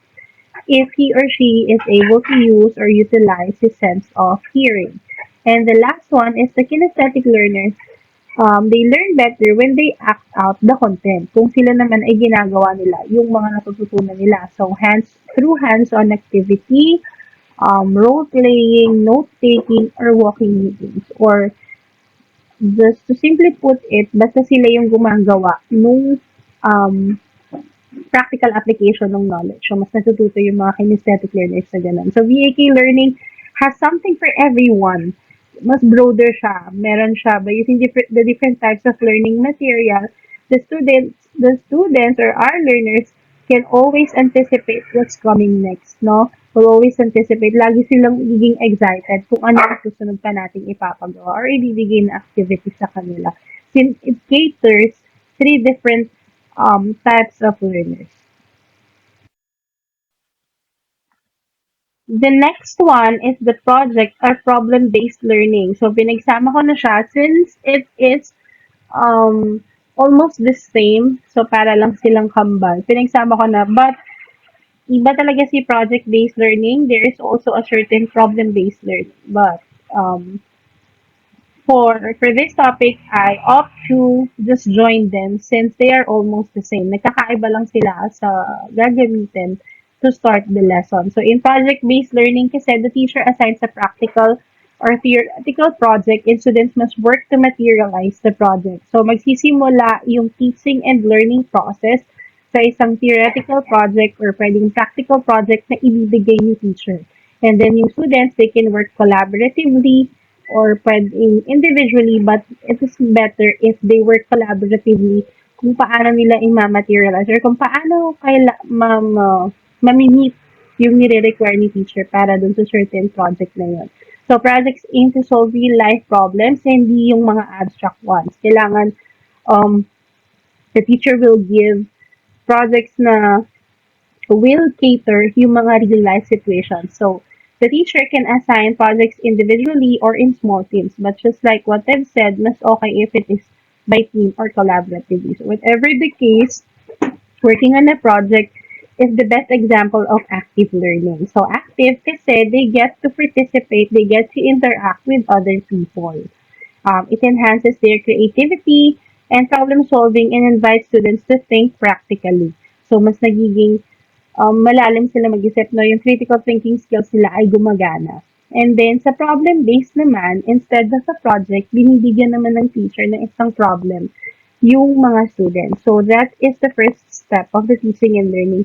if he or she is able to use or utilize his sense of hearing. And the last one is the kinesthetic learners. They learn better when they act out the content. Kung sila naman ay ginagawa nila, yung mga natututunan nila. So, through hands-on activity, role-playing, note-taking, or walking meetings. Or just to simply put it, basta sila yung gumagawa nung um, practical application ng knowledge. So, mas natututo yung mga kinesthetic learners na ganun. So, VAK learning has something for everyone. Mas broader siya. Meron siya by using the different types of learning material. The students or our learners can always anticipate what's coming next, no? Will always anticipate. Lagi silang giging excited kung ano ang susunod pa nating ipapagawa or ibibigay na activity sa kanila. Since it caters three different types of learners. The next one is the project or problem-based learning. So, pinagsama ko na siya since it is almost the same. So, para lang silang kambal. Pinagsama ko na. But, iba talaga si project-based learning. There is also a certain problem-based learning. But, for this topic, I opt to just join them since they are almost the same. Nagkakaiba lang sila sa gagamitin to start the lesson. So in project-based learning kasi the teacher assigns a practical or theoretical project and students must work to materialize the project. So magsisimula yung teaching and learning process sa isang theoretical project or pwedeng practical project na ibibigay ni teacher. And then yung students, they can work collaboratively or pwedeng individually, but it is better if they work collaboratively kung paano nila i-materialize or kung paano mamimit yung nire-require ni teacher para dun sa certain project na yun. So, projects aim to solve real-life problems, hindi yung mga abstract ones. Kailangan um, the teacher will give projects na will cater yung mga real-life situations. So, the teacher can assign projects individually or in small teams. But just like what I've said, mas okay if it is by team or collaboratively. So, whatever the case, working on a project is the best example of active learning. So, active kasi they get to participate, they get to interact with other people. It enhances their creativity and problem solving and invites students to think practically. So, mas nagiging malalim sila mag-isip, no? Yung critical thinking skills nila ay gumagana. And then, sa problem-based naman, instead of a project, binibigyan naman ng teacher ng isang problem yung mga students. So, that is the first step of the teaching and learning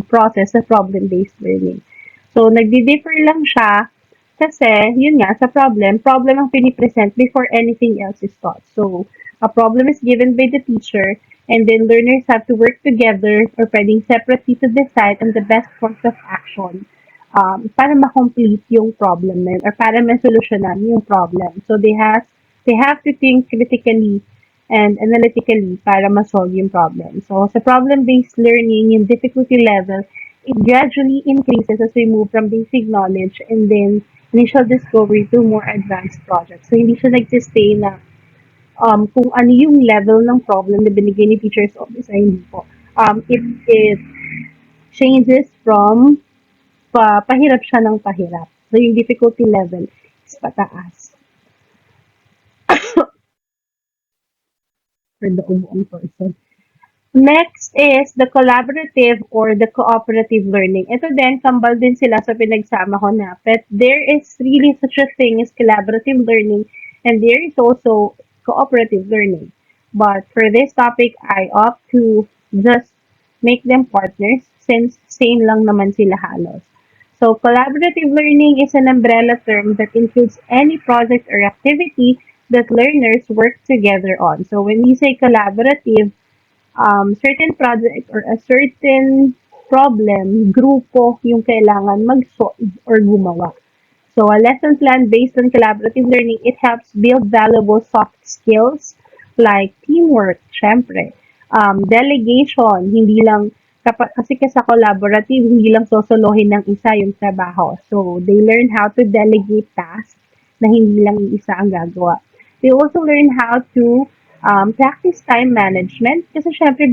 process of problem-based learning. So, nagdi-differ lang siya kasi, yun nga, sa problem ang pinipresent before anything else is taught. So, a problem is given by the teacher and then learners have to work together or pwedeng separately to decide on the best course of action para ma-complete yung problem na yun or para ma-solusyonan yung problem. So, they have to think critically and analytically para ma-solve yung problem. So, sa problem-based learning, yung difficulty level, it gradually increases as we move from basic knowledge and then initial discovery to more advanced projects. So, hindi siya nagsistay na kung ano yung level ng problem na binigay ni teacher's office ay hindi po. It changes from pahirap siya ng pahirap. So, yung difficulty level is pataas for the umuong person. Next is the collaborative or the cooperative learning. Ito din, kambal din sila sa pinagsama ko na. But there is really such a thing as collaborative learning and there is also cooperative learning. But for this topic, I opt to just make them partners since same lang naman sila halos. So collaborative learning is an umbrella term that includes any project or activity that learners work together on. So when we say collaborative, certain project or a certain problem, grupo yung kailangan mag-solve or gumawa. So, a lesson plan based on collaborative learning, it helps build valuable soft skills like teamwork, syempre. Delegation, hindi lang, kasi sa collaborative, hindi lang sosolohin ng isa yung trabaho. So, they learn how to delegate tasks na hindi lang yung isa ang gagawa. They also learn how to practice time management. Kasi syempre,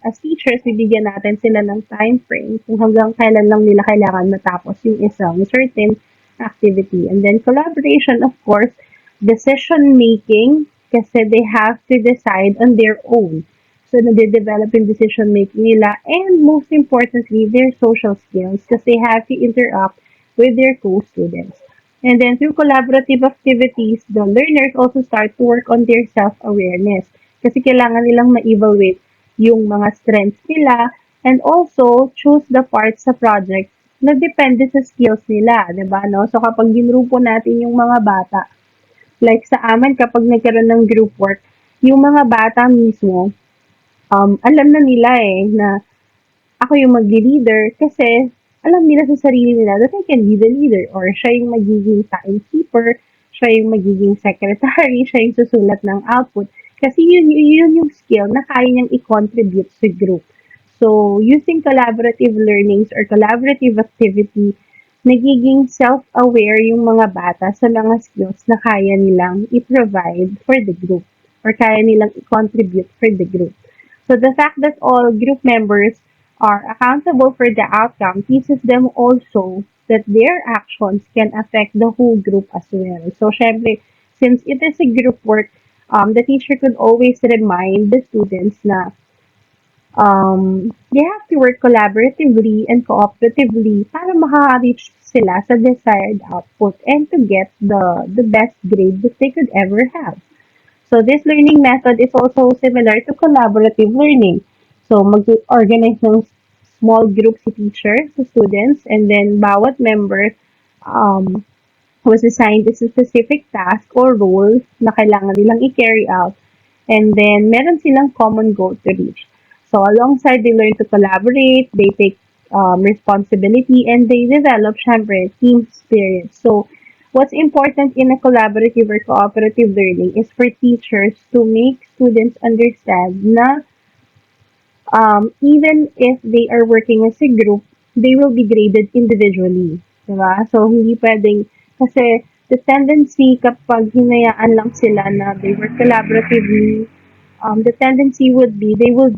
as teachers, bibigyan natin sila ng time frame kung hanggang kailan lang nila kailangan matapos yung isang certain activity. And then collaboration, of course, decision making, kasi they have to decide on their own. So, nade-develop yung decision making nila. And most importantly, their social skills, because they have to interact with their co-students. And then through collaborative activities, the learners also start to work on their self-awareness. Kasi kailangan nilang ma-evaluate yung mga strengths nila and also choose the parts sa project na depende sa skills nila, 'di ba, no? So kapag ginrupo natin yung mga bata, like sa amin kapag nagkaroon ng group work, yung mga bata mismo, alam na nila na ako yung magli-leader kasi alam nila sa sarili nila that I can be the leader or siya yung magiging timekeeper, siya yung magiging secretary, siya yung susulat ng output. Kasi yun yung skill na kaya niyang i-contribute sa group. So, using collaborative learnings or collaborative activity, nagiging self-aware yung mga bata sa mga skills na kaya nilang i-provide for the group or kaya nilang i-contribute for the group. So the fact that all group members are accountable for the outcome teaches them also that their actions can affect the whole group as well. So, syempre, since it is a group work, the teacher could always remind the students na they have to work collaboratively and cooperatively para maka-reach sila sa desired output and to get the best grade that they could ever have. So this learning method is also similar to collaborative learning. So mag-organize ng small group si teacher sa students and then bawat member um, was assigned a specific task or role na kailangan nilang i-carry out and then meron silang common goal to reach. So alongside they learn to collaborate, they take responsibility and they develop syempre team spirit. So what's important in a collaborative or cooperative learning is for teachers to make students understand na even if they are working as a group, they will be graded individually. Diba? So, hindi pwedeng, kasi the tendency kapag hinayaan lang sila na they work collaboratively, the tendency would be they would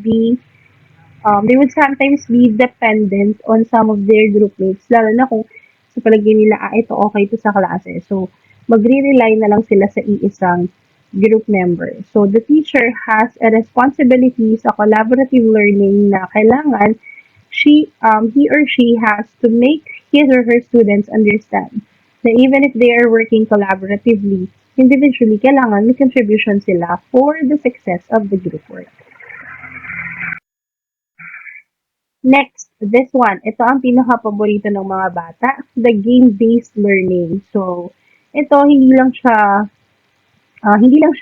sometimes be dependent on some of their group mates, lalo na kung sa palagay nila, ito okay to sa klase. So, magre-rely na lang sila sa iisang group member. So, the teacher has a responsibility sa collaborative learning na kailangan he or she has to make his or her students understand na even if they are working collaboratively, individually, kailangan may contribution sila for the success of the group work. Next, this one. Ito ang pinaka-paborito ng mga bata, the game-based learning. So, ito hindi lang siya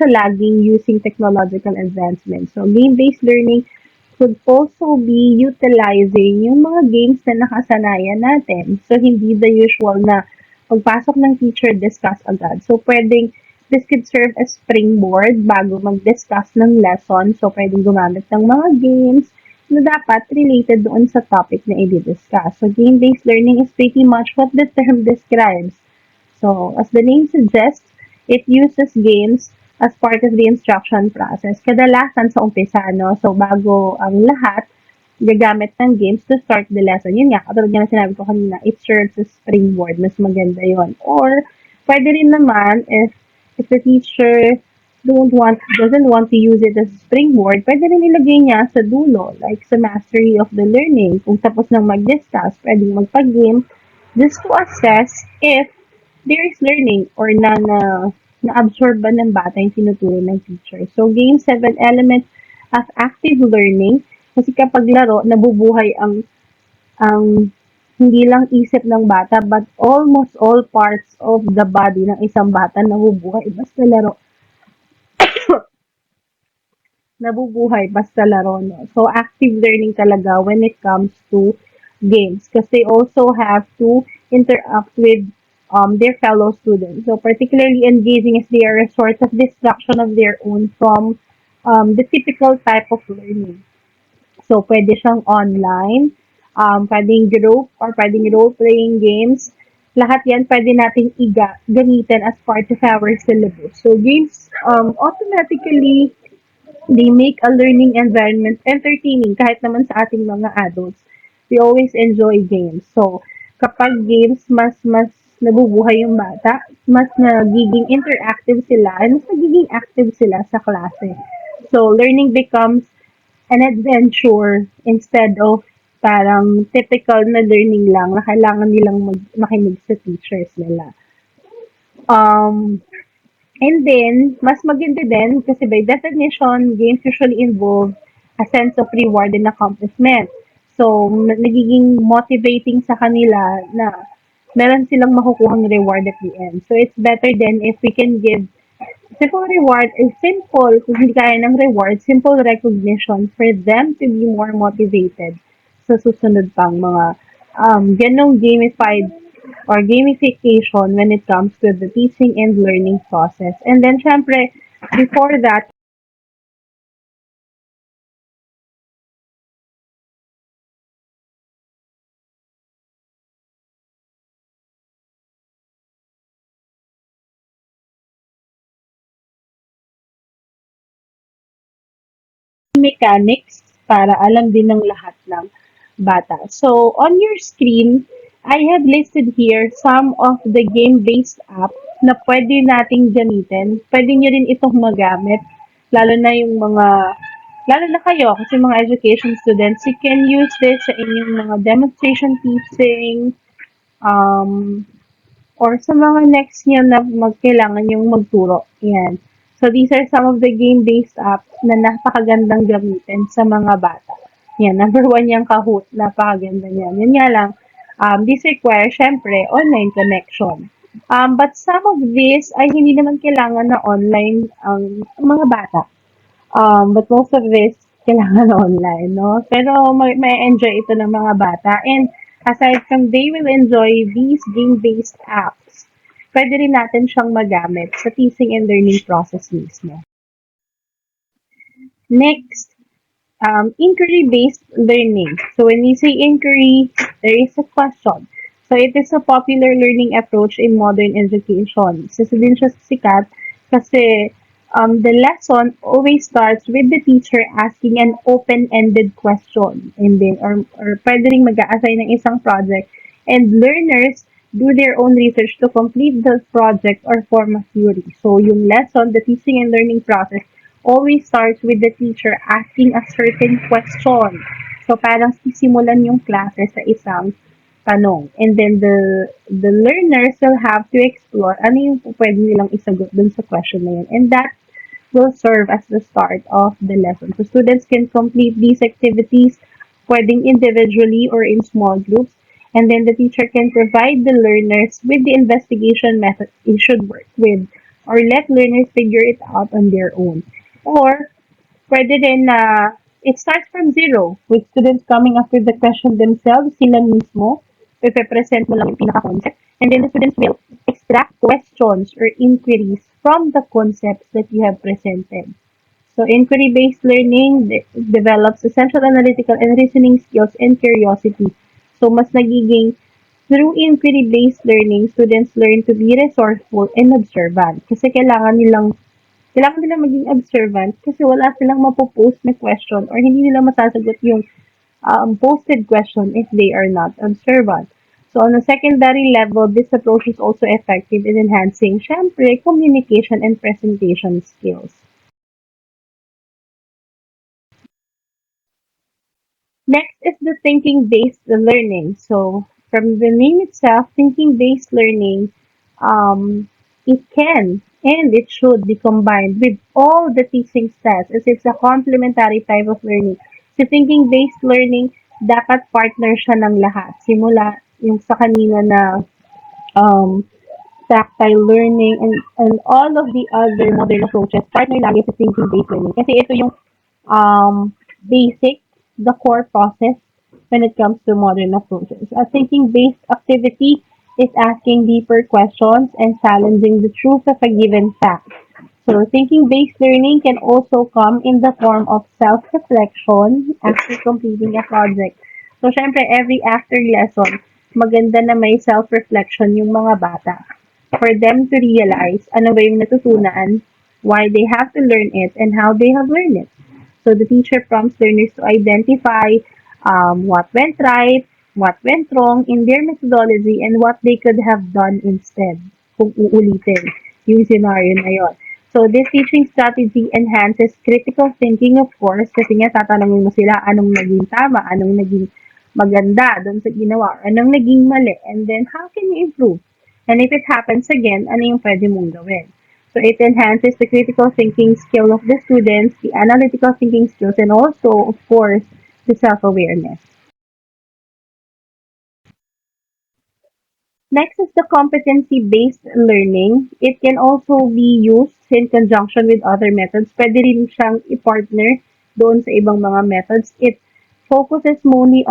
laging using technological advancements. So, game-based learning could also be utilizing yung mga games na nakasanayan natin. So, hindi the usual na pagpasok ng teacher, discuss agad. So, this could serve as springboard bago mag-discuss ng lesson. So, pwedeng gumamit ng mga games na dapat related doon sa topic na i-discuss. So, game-based learning is pretty much what the term describes. So, as the name suggests, it uses games as part of the instruction process. Kadalasan sa umpisa, no? So, bago ang lahat, gagamit ng games to start the lesson. Yun nga, katulad nga na sinabi ko kanina, it serves as springboard. Mas maganda yon. Or, pwede rin naman, if the teacher doesn't want to use it as a springboard, pwede rin ilagay niya sa dulo, like sa mastery of the learning. Kung tapos nang mag-discuss, pwedeng magpa-game just to assess if there is learning or na-absorb ba ng bata yung tinuturo ng teacher. So, games have an element of active learning kasi kapag laro, nabubuhay ang hindi lang isip ng bata but almost all parts of the body ng isang bata nabubuhay basta laro. Nabubuhay basta laro, no? So, active learning talaga when it comes to games because they also have to interact with their fellow students. So, particularly engaging as they are a sort of distraction of their own from the typical type of learning. So, pwede siyang online, pwedeng group, or pwedeng role-playing games. Lahat yan pwede nating gamitin as part of our syllabus. So, games automatically They make a learning environment entertaining kahit naman sa ating mga adults. We always enjoy games. So, kapag games, mas nabubuhay yung bata, mas nagiging interactive sila, and mas nagiging active sila sa klase. So, learning becomes an adventure instead of parang typical na learning lang na kailangan nilang makinig sa teachers nila. Um, And then, mas maganda din kasi by definition, games usually involve a sense of reward and accomplishment. So, nagiging motivating sa kanila na meron silang makukuhang reward at the end. So, it's better then if we can give simple reward is simple, kung hindi kaya ng reward, simple recognition for them to be more motivated sa susunod pang mga ganong gamified or gamification when it comes to the teaching and learning process. And then, syempre, before that, mechanics para alam din ng lahat ng bata. So, on your screen, I have listed here some of the game-based app na pwede nating gamitin. Pwede nyo rin itong magamit, lalo na yung mga, lalo na kayo, kasi mga education students, you can use this sa inyong mga demonstration teaching, um, or sa mga next niya na magkailangan yung magturo. Yan. So, these are some of the game-based apps na napakagandang gamitin sa mga bata. Yan, number one yung Kahoot. Napakaganda niyan. Yun nga lang, this requires, syempre, online connection. But some of this ay hindi naman kailangan na online ang mga bata. But most of this, kailangan online, no? Pero may enjoy ito ng mga bata. And aside from they will enjoy these game-based apps, pwede rin natin siyang magamit sa teaching and learning process mismo. Next, inquiry-based learning. So when we say inquiry, there is a question. So it is a popular learning approach in modern education. Isa din siya sikat kasi the lesson always starts with the teacher asking an open-ended question. And then, or pwede rin mag-a-assign ng isang project. And learners do their own research to complete the project or form a theory. So yung lesson, the teaching and learning process, always starts with the teacher asking a certain question. So, parang sisimulan yung klase sa isang tanong. And then the learners will have to explore ano yung pwede nilang isagot dun sa question na yun. And that will serve as the start of the lesson. So, students can complete these activities pwedeng individually or in small groups. And then the teacher can provide the learners with the investigation method they should work with or let learners figure it out on their own. Or pwede din na it starts from zero with students coming up with the question themselves, sila mismo, ipe-present mo lang yung pinaka-concept. And then the students will extract questions or inquiries from the concepts that you have presented. So inquiry-based learning develops essential analytical and reasoning skills and curiosity. So mas nagiging through inquiry-based learning, students learn to be resourceful and observant. Kasi kailangan nila maging observant kasi wala silang mapopost na question or hindi nila masasagot yung posted question if they are not observant. So on a secondary level, this approach is also effective in enhancing, syempre, communication and presentation skills. Next is the thinking-based learning. So from the name itself, thinking-based learning, it can and it should be combined with all the teaching styles as it's a complementary type of learning. So thinking-based learning, dapat partner siya ng lahat. Simula yung sa kanina na um, tactile learning and all of the other modern approaches, partner lagi sa thinking-based learning. Kasi ito yung basic, the core process when it comes to modern approaches. A thinking-based activity is asking deeper questions and challenging the truth of a given fact. So thinking-based learning can also come in the form of self-reflection after completing a project. So syempre, every after lesson, maganda na may self-reflection yung mga bata for them to realize ano ba yung natutunan why they have to learn it, and how they have learned it. So the teacher prompts learners to identify what went right, what went wrong in their methodology, and what they could have done instead kung uulitin yung scenario na yon. So this teaching strategy enhances critical thinking, of course, kasi nga tatanungin mo sila anong naging tama, anong naging maganda doon sa ginawa, anong naging mali, and then how can you improve? And if it happens again, ano yung pwede mong gawin? So it enhances the critical thinking skill of the students, the analytical thinking skills, and also, of course, the self-awareness. Next is the competency-based learning. It can also be used in conjunction with other methods. Pwede rin siyang i-partner doon sa ibang mga methods. It focuses mainly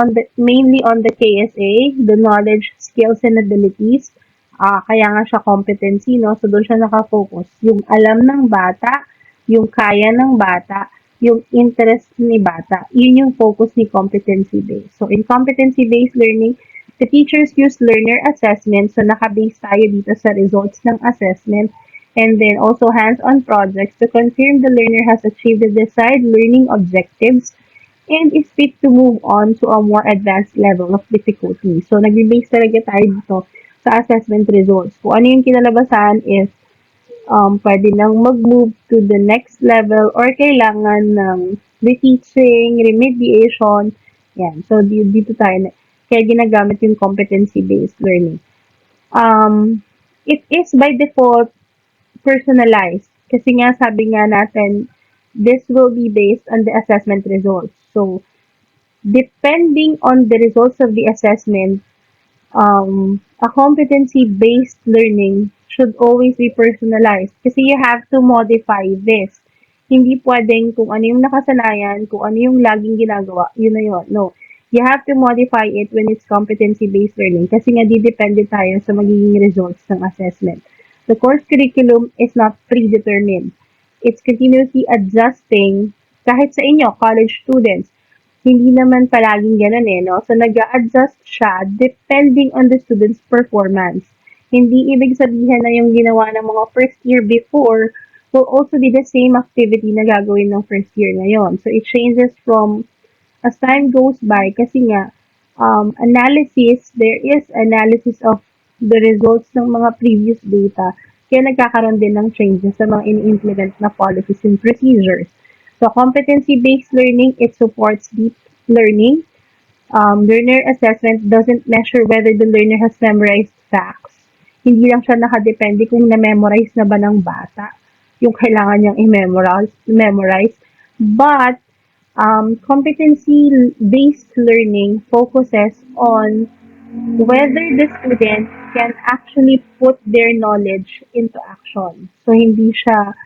on the KSA, the knowledge, skills, and abilities. Kaya nga siya competency, no? So doon siya nakafocus. Yung alam ng bata, yung kaya ng bata, yung interest ni bata. Yun yung focus ni competency-based. So in competency-based learning, the teachers use learner assessment, so naka-base tayo dito sa results ng assessment, and then also hands-on projects to confirm the learner has achieved the desired learning objectives and is fit to move on to a more advanced level of difficulty. So nag-base talaga tayo dito sa assessment results. Kung ano yung kinalabasan is pwede nang mag-move to the next level or kailangan ng reteaching, remediation. Yan. So, dito tayo kaya ginagamit yung competency-based learning. It is by default personalized. Kasi nga, sabi nga natin, this will be based on the assessment results. So, depending on the results of the assessment, a competency-based learning should always be personalized kasi you have to modify this. Hindi pwedeng kung ano yung nakasanayan, kung ano yung laging ginagawa, yun na yun. No. You have to modify it when it's competency-based learning kasi nga didepende tayo sa magiging results ng assessment. The course curriculum is not predetermined. It's continuously adjusting kahit sa inyo, college students hindi naman palaging gano'n eh, no? So, nag-a-adjust siya depending on the student's performance. Hindi ibig sabihin na yung ginawa ng mga first year before will also be the same activity na gagawin ng first year ngayon. So, it changes from as time goes by kasi nga, there is analysis of the results ng mga previous data. Kaya nagkakaroon din ng changes sa mga in-implement na policies and procedures. So, competency-based learning, it supports deep learning. Learner assessment doesn't measure whether the learner has memorized facts. Hindi lang siya nakadepende kung na-memorize na ba ng bata yung kailangan niyang i-memorize. But, competency-based learning focuses on whether the student can actually put their knowledge into action. So, hindi siya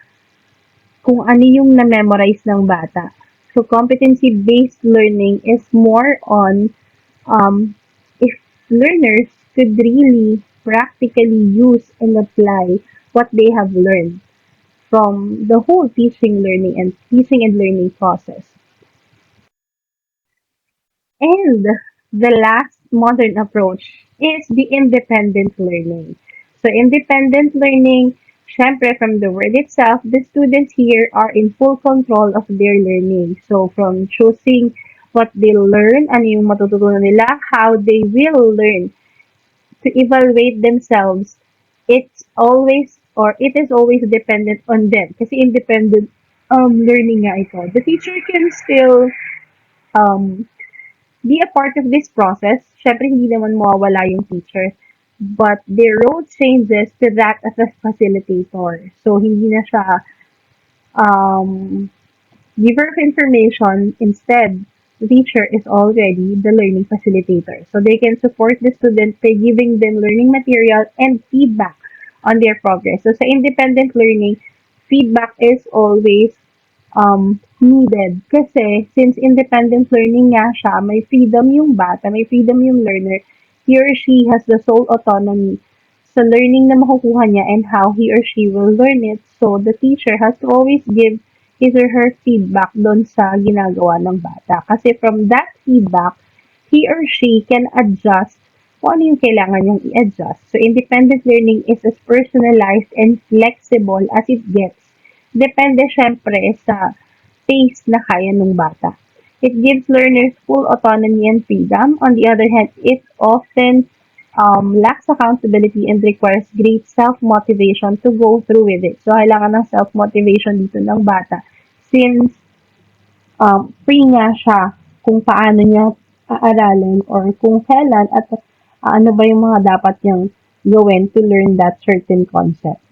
kung ano yung na-memorize ng bata. So, competency-based learning is more on if learners could really practically use and apply what they have learned from the whole teaching and learning process. And the last modern approach is the independent learning. So independent learning, syempre from the word itself, the students here are in full control of their learning. So from choosing what they'll learn, ano yung matututunan nila, how they will learn, to evaluate themselves, it is always dependent on them. Kasi independent learning nga ito. The teacher can still um, be a part of this process. Syempre, hindi naman mawawala yung teacher. But their role changes to that as a facilitator. So, hindi na siya um, giver of information. Instead, the teacher is already the learning facilitator. So, they can support the student by giving them learning material and feedback on their progress. So, sa independent learning, feedback is always needed. Kasi, since independent learning nga siya, may freedom yung bata, may freedom yung learner, he or she has the sole autonomy sa learning na makukuha niya and how he or she will learn it. So, the teacher has to always give his or her feedback doon sa ginagawa ng bata. Kasi from that feedback, he or she can adjust kung ano yung kailangan niyang i-adjust. So, independent learning is as personalized and flexible as it gets depende syempre sa pace na kaya ng bata. It gives learners full autonomy and freedom. On the other hand, it often lacks accountability and requires great self-motivation to go through with it. So, kailangan ng self-motivation dito ng bata since free nga siya kung paano niya aaralin or kung kailan at ano ba yung mga dapat niyang gawin to learn that certain concept.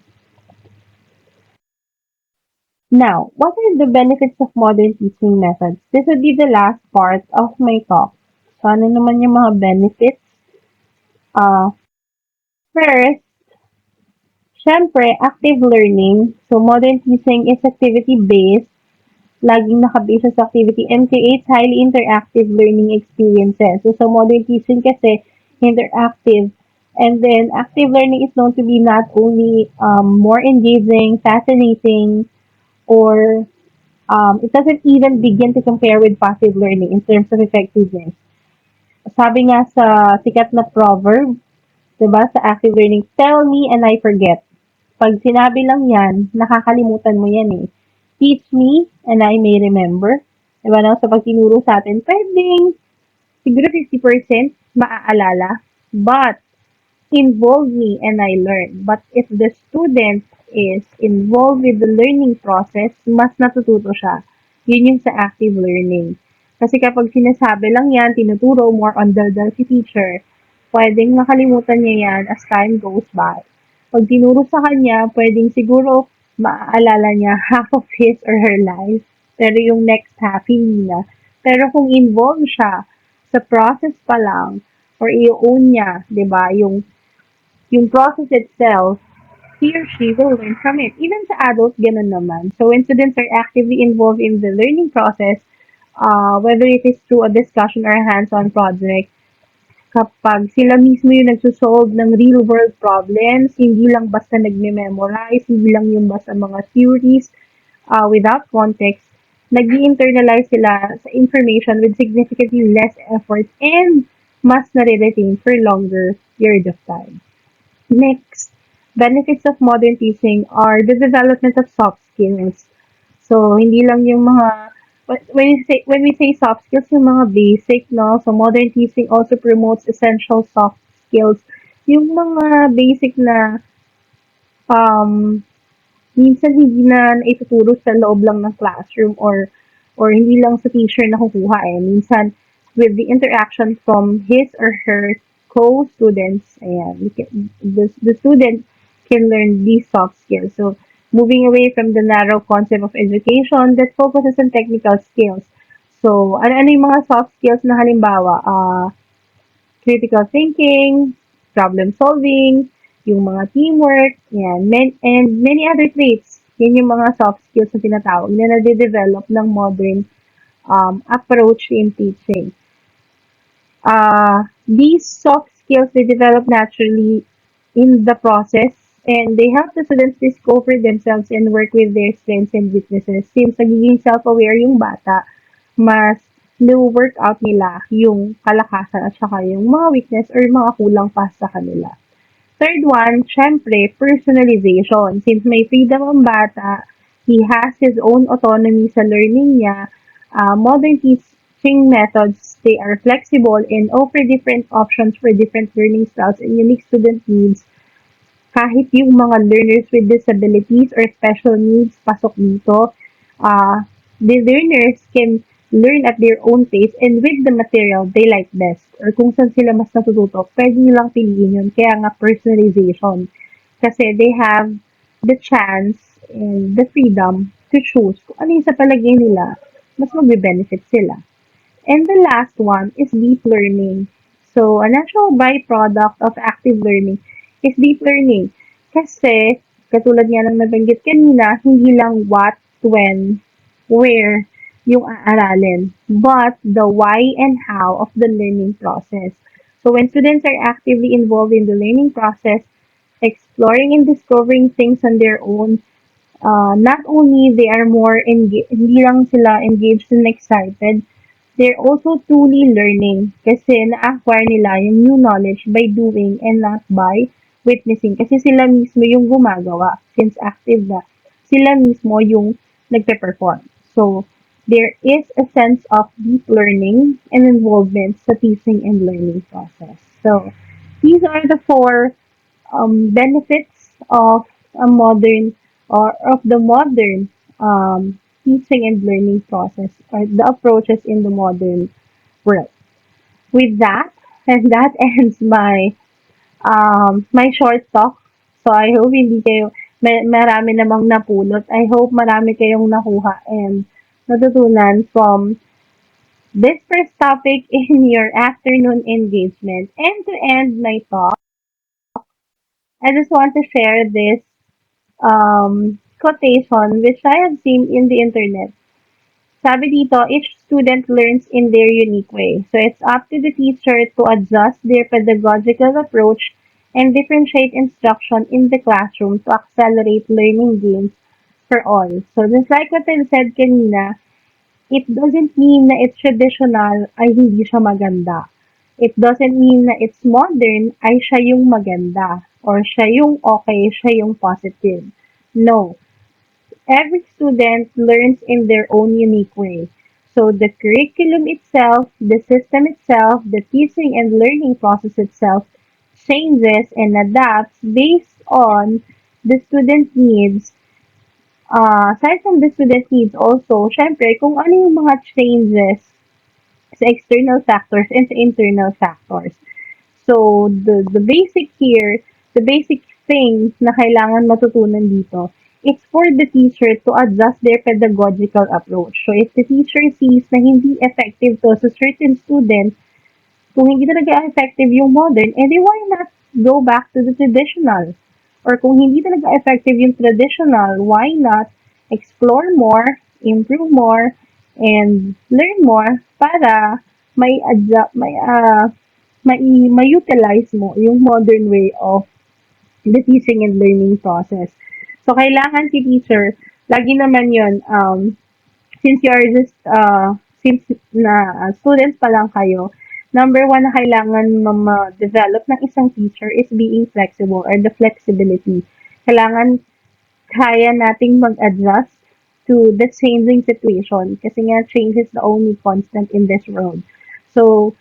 Now, what are the benefits of modern teaching methods? This would be the last part of my talk. So, ano naman yung mga benefits? First, syempre, active learning. So, modern teaching is activity-based, laging nakabase sa activity, and creates highly interactive learning experiences. So, sa modern teaching kasi, interactive. And then, active learning is known to be not only more engaging, fascinating, or it doesn't even begin to compare with passive learning in terms of effectiveness. Sabi nga sa sikat na proverb, diba, sa active learning, tell me and I forget. Pag sinabi lang yan, nakakalimutan mo yan eh. Teach me and I may remember. Diba no? So pag tinuro sa atin, pwedeng siguro 50% maaalala. But involve me and I learn. But if the student is involved with the learning process, mas natututo siya. Yun yung sa active learning. Kasi kapag sinasabi lang yan, tinuturo more on the si teacher, pwedeng nakalimutan niya yan as time goes by. Pag tinuro sa kanya, pwedeng siguro maaalala niya half of his or her life. Pero yung next half, hindi na. Pero kung involved siya sa process pa lang, or i-own niya, di ba, yung process itself, he or she will learn from it. Even sa adults, ganun naman. So when students are actively involved in the learning process, whether it is through a discussion or a hands-on project, kapag sila mismo yung nagsosolve ng real-world problems, hindi lang basta nagme-memorize, hindi lang yung basta mga theories without context, nag-internalize sila sa information with significantly less effort and mas nare-retain for longer period of time. Next, benefits of modern teaching are the development of soft skills. So, hindi lang yung mga when we say soft skills, yung mga basic, no? So, modern teaching also promotes essential soft skills. Yung mga basic na um, minsan hindi na naituturo sa loob lang ng classroom or hindi lang sa teacher na kukuha eh. Minsan with the interaction from his or her co-students, ayan, the student can learn these soft skills. So, moving away from the narrow concept of education that focuses on technical skills. So, ano-ano yung mga soft skills na halimbawa? Critical thinking, problem solving, yung mga teamwork, yan, and many other traits. Yan yung mga soft skills na tinatawag na nade-develop ng modern approach in teaching. These soft skills, they develop naturally in the process and they help the students discover themselves and work with their strengths and weaknesses. Since nagiging self-aware yung bata, mas work out nila yung kalakasan at saka yung mga weakness or mga kulang pa sa kanila. Third one, syempre, personalization. Since may freedom ang bata, he has his own autonomy sa learning niya. Modern teaching methods, they are flexible and offer different options for different learning styles and unique student needs. Kahit yung mga learners with disabilities or special needs pasok dito, the learners can learn at their own pace and with the material they like best or kung saan sila mas natututo, pwede nilang piliin yun. Kaya nga personalization. Kasi they have the chance and the freedom to choose kung ano yung sa palagay nila, mas magbe-benefit sila. And the last one is deep learning. So, a natural byproduct of active learning is deep learning. Kasi, katulad nga ng nabanggit kanina, hindi lang what, when, where yung aaralin, but the why and how of the learning process. So, when students are actively involved in the learning process, exploring and discovering things on their own, not only they are more hindi lang sila engaged and excited, they're also truly learning kasi na-acquire nila yung new knowledge by doing and not by witnessing kasi sila mismo yung gumagawa since active na. sila mismo yung nagpe-perform. So, there is a sense of deep learning and involvement sa teaching and learning process. So, these are the four benefits of a modern or of the modern teaching and learning process or the approaches in the modern world. With that, and that ends my short talk. So I hope hindi kayo marami namang napulot. I hope marami kayong nakuha and natutunan from this first topic in your afternoon engagement. And to end my talk, I just want to share this quotation which I have seen in the internet. Sabi dito, each student learns in their unique way. So it's up to the teacher to adjust their pedagogical approach and differentiate instruction in the classroom to accelerate learning gains for all. So just like what I said kanina, it doesn't mean na it's traditional ay hindi siya maganda. It doesn't mean na it's modern ay siya yung maganda or siya yung okay, siya yung positive. No. Every student learns in their own unique way. So the curriculum itself, the system itself, the teaching and learning process itself changes and adapts based on the student needs. Aside from the student needs also, syempre, kung ano yung mga changes sa external factors and sa internal factors. So, the basic here, the basic thing na kailangan matutunan dito, it's for the teacher to adjust their pedagogical approach. So, if the teacher sees na hindi effective to sa certain student, kung hindi talaga effective yung modern, edi why not go back to the traditional? Or kung hindi talaga effective yung traditional, why not explore more, improve more, and learn more para may adjust, may utilize mo yung modern way of the teaching and learning process. So, kailangan si teacher, lagi naman yun, since you are just, since na students pa lang kayo, number one na kailangan ma-develop ng isang teacher is being flexible or the flexibility. Kailangan kaya nating mag-adjust to the changing situation kasi nga change is the only constant in this world. So,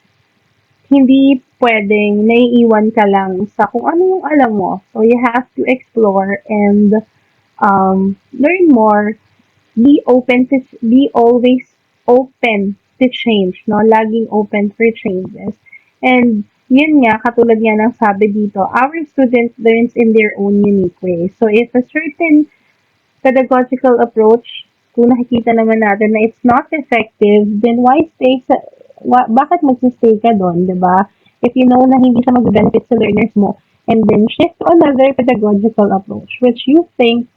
hindi pwedeng naiiwan ka lang sa kung ano yung alam mo. So, you have to explore and learn more. Be always open to change, no? Laging open for changes. And yun nga, katulad nga ng sabi dito, our student learns in their own unique way. So, if a certain pedagogical approach, kung nakikita naman natin na it's not effective, then bakit magsistay ka doon, di ba? If you know na hindi siya mag-benefit sa learners mo, and then shift to another pedagogical approach, which you think,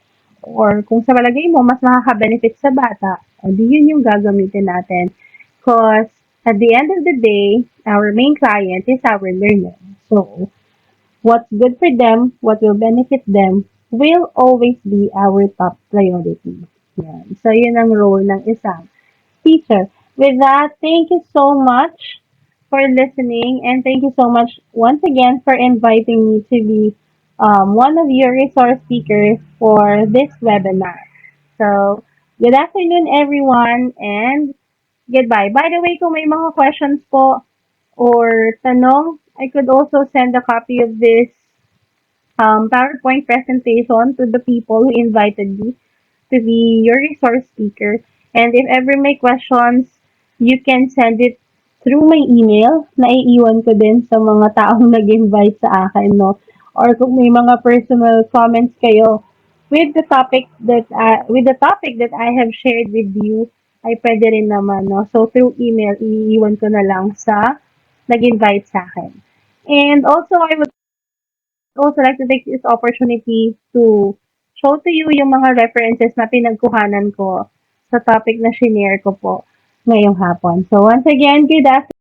or kung sa palagay mo, mas makaka-benefit sa bata, di yun yung gagamitin natin. Because, at the end of the day, our main client is our learner. So, what's good for them, what will benefit them, will always be our top priority. Yan. So, yun ang role ng isang teacher. With that, thank you so much for listening and thank you so much once again for inviting me to be one of your resource speakers for this webinar. So, good afternoon everyone and goodbye. By the way, kung may mga questions po or tanong, I could also send a copy of this PowerPoint presentation to the people who invited me to be your resource speaker. And if ever may questions, you can send it through my email. Naiiwan ko din sa mga taong nag-invite sa akin, no? Or kung may mga personal comments kayo with the topic that I have shared with you, ay pwede rin naman, no? So, through email, iiwan ko na lang sa nag-invite sa akin. And also, I would also like to take this opportunity to show to you yung mga references na pinagkuhanan ko sa topic na shinare ko po ngayong hapon. So once again, good afternoon.